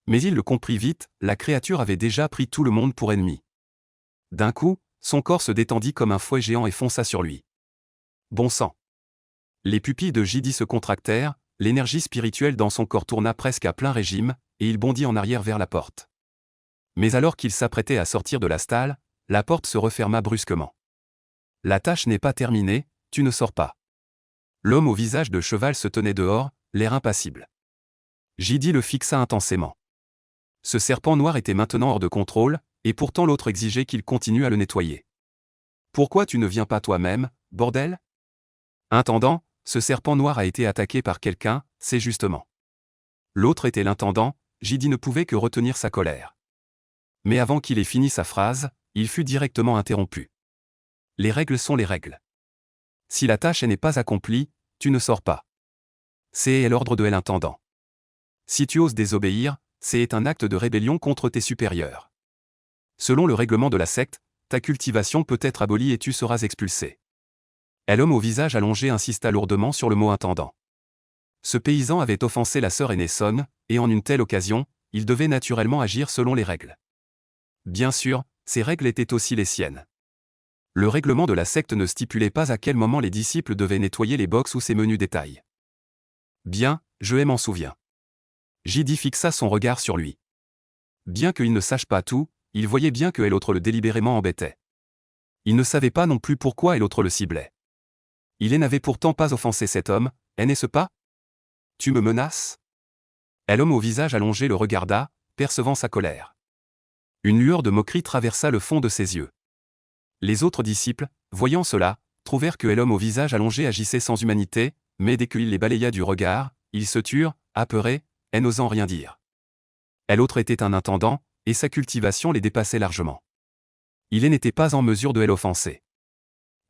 Mais il le comprit vite, la créature avait déjà pris tout le monde pour ennemi. D'un coup, son corps se détendit comme un fouet géant et fonça sur lui. Bon sang. Les pupilles de Jidi se contractèrent, l'énergie spirituelle dans son corps tourna presque à plein régime, et il bondit en arrière vers la porte. Mais alors qu'il s'apprêtait à sortir de la stalle, la porte se referma brusquement. La tâche n'est pas terminée, tu ne sors pas. L'homme au visage de cheval se tenait dehors, l'air impassible. Jidi le fixa intensément. Ce serpent noir était maintenant hors de contrôle, et pourtant l'autre exigeait qu'il continue à le nettoyer. Pourquoi tu ne viens pas toi-même, bordel ? Intendant, ce serpent noir a été attaqué par quelqu'un, c'est justement. L'autre était l'intendant, Jidi ne pouvait que retenir sa colère. Mais avant qu'il ait fini sa phrase, il fut directement interrompu. Les règles sont les règles. Si la tâche n'est pas accomplie, tu ne sors pas. C'est l'ordre de l'intendant. Si tu oses désobéir, c'est un acte de rébellion contre tes supérieurs. Selon le règlement de la secte, ta cultivation peut être abolie et tu seras expulsé. L'homme au visage allongé insista lourdement sur le mot intendant. Ce paysan avait offensé la sœur aînée Son, et en une telle occasion, il devait naturellement agir selon les règles. Bien sûr, ces règles étaient aussi les siennes. Le règlement de la secte ne stipulait pas à quel moment les disciples devaient nettoyer les box ou ces menus détails. Bien, je m'en souviens. Jidi fixa son regard sur lui. Bien qu'il ne sache pas tout, il voyait bien que l'autre le délibérément embêtait. Il ne savait pas non plus pourquoi l'autre le ciblait. Il n'avait pourtant pas offensé cet homme, n'est-ce pas ? Tu me menaces ? L'homme au visage allongé le regarda, percevant sa colère. Une lueur de moquerie traversa le fond de ses yeux. Les autres disciples, voyant cela, trouvèrent que l'homme au visage allongé agissait sans humanité, mais dès qu'il les balaya du regard, ils se turent, apeurés, n'osant rien dire. L'autre était un intendant, et sa cultivation les dépassait largement. Il n'était pas en mesure de l'offenser.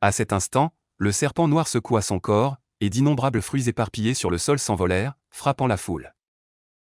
À cet instant, le serpent noir secoua son corps, et d'innombrables fruits éparpillés sur le sol s'envolèrent, frappant la foule.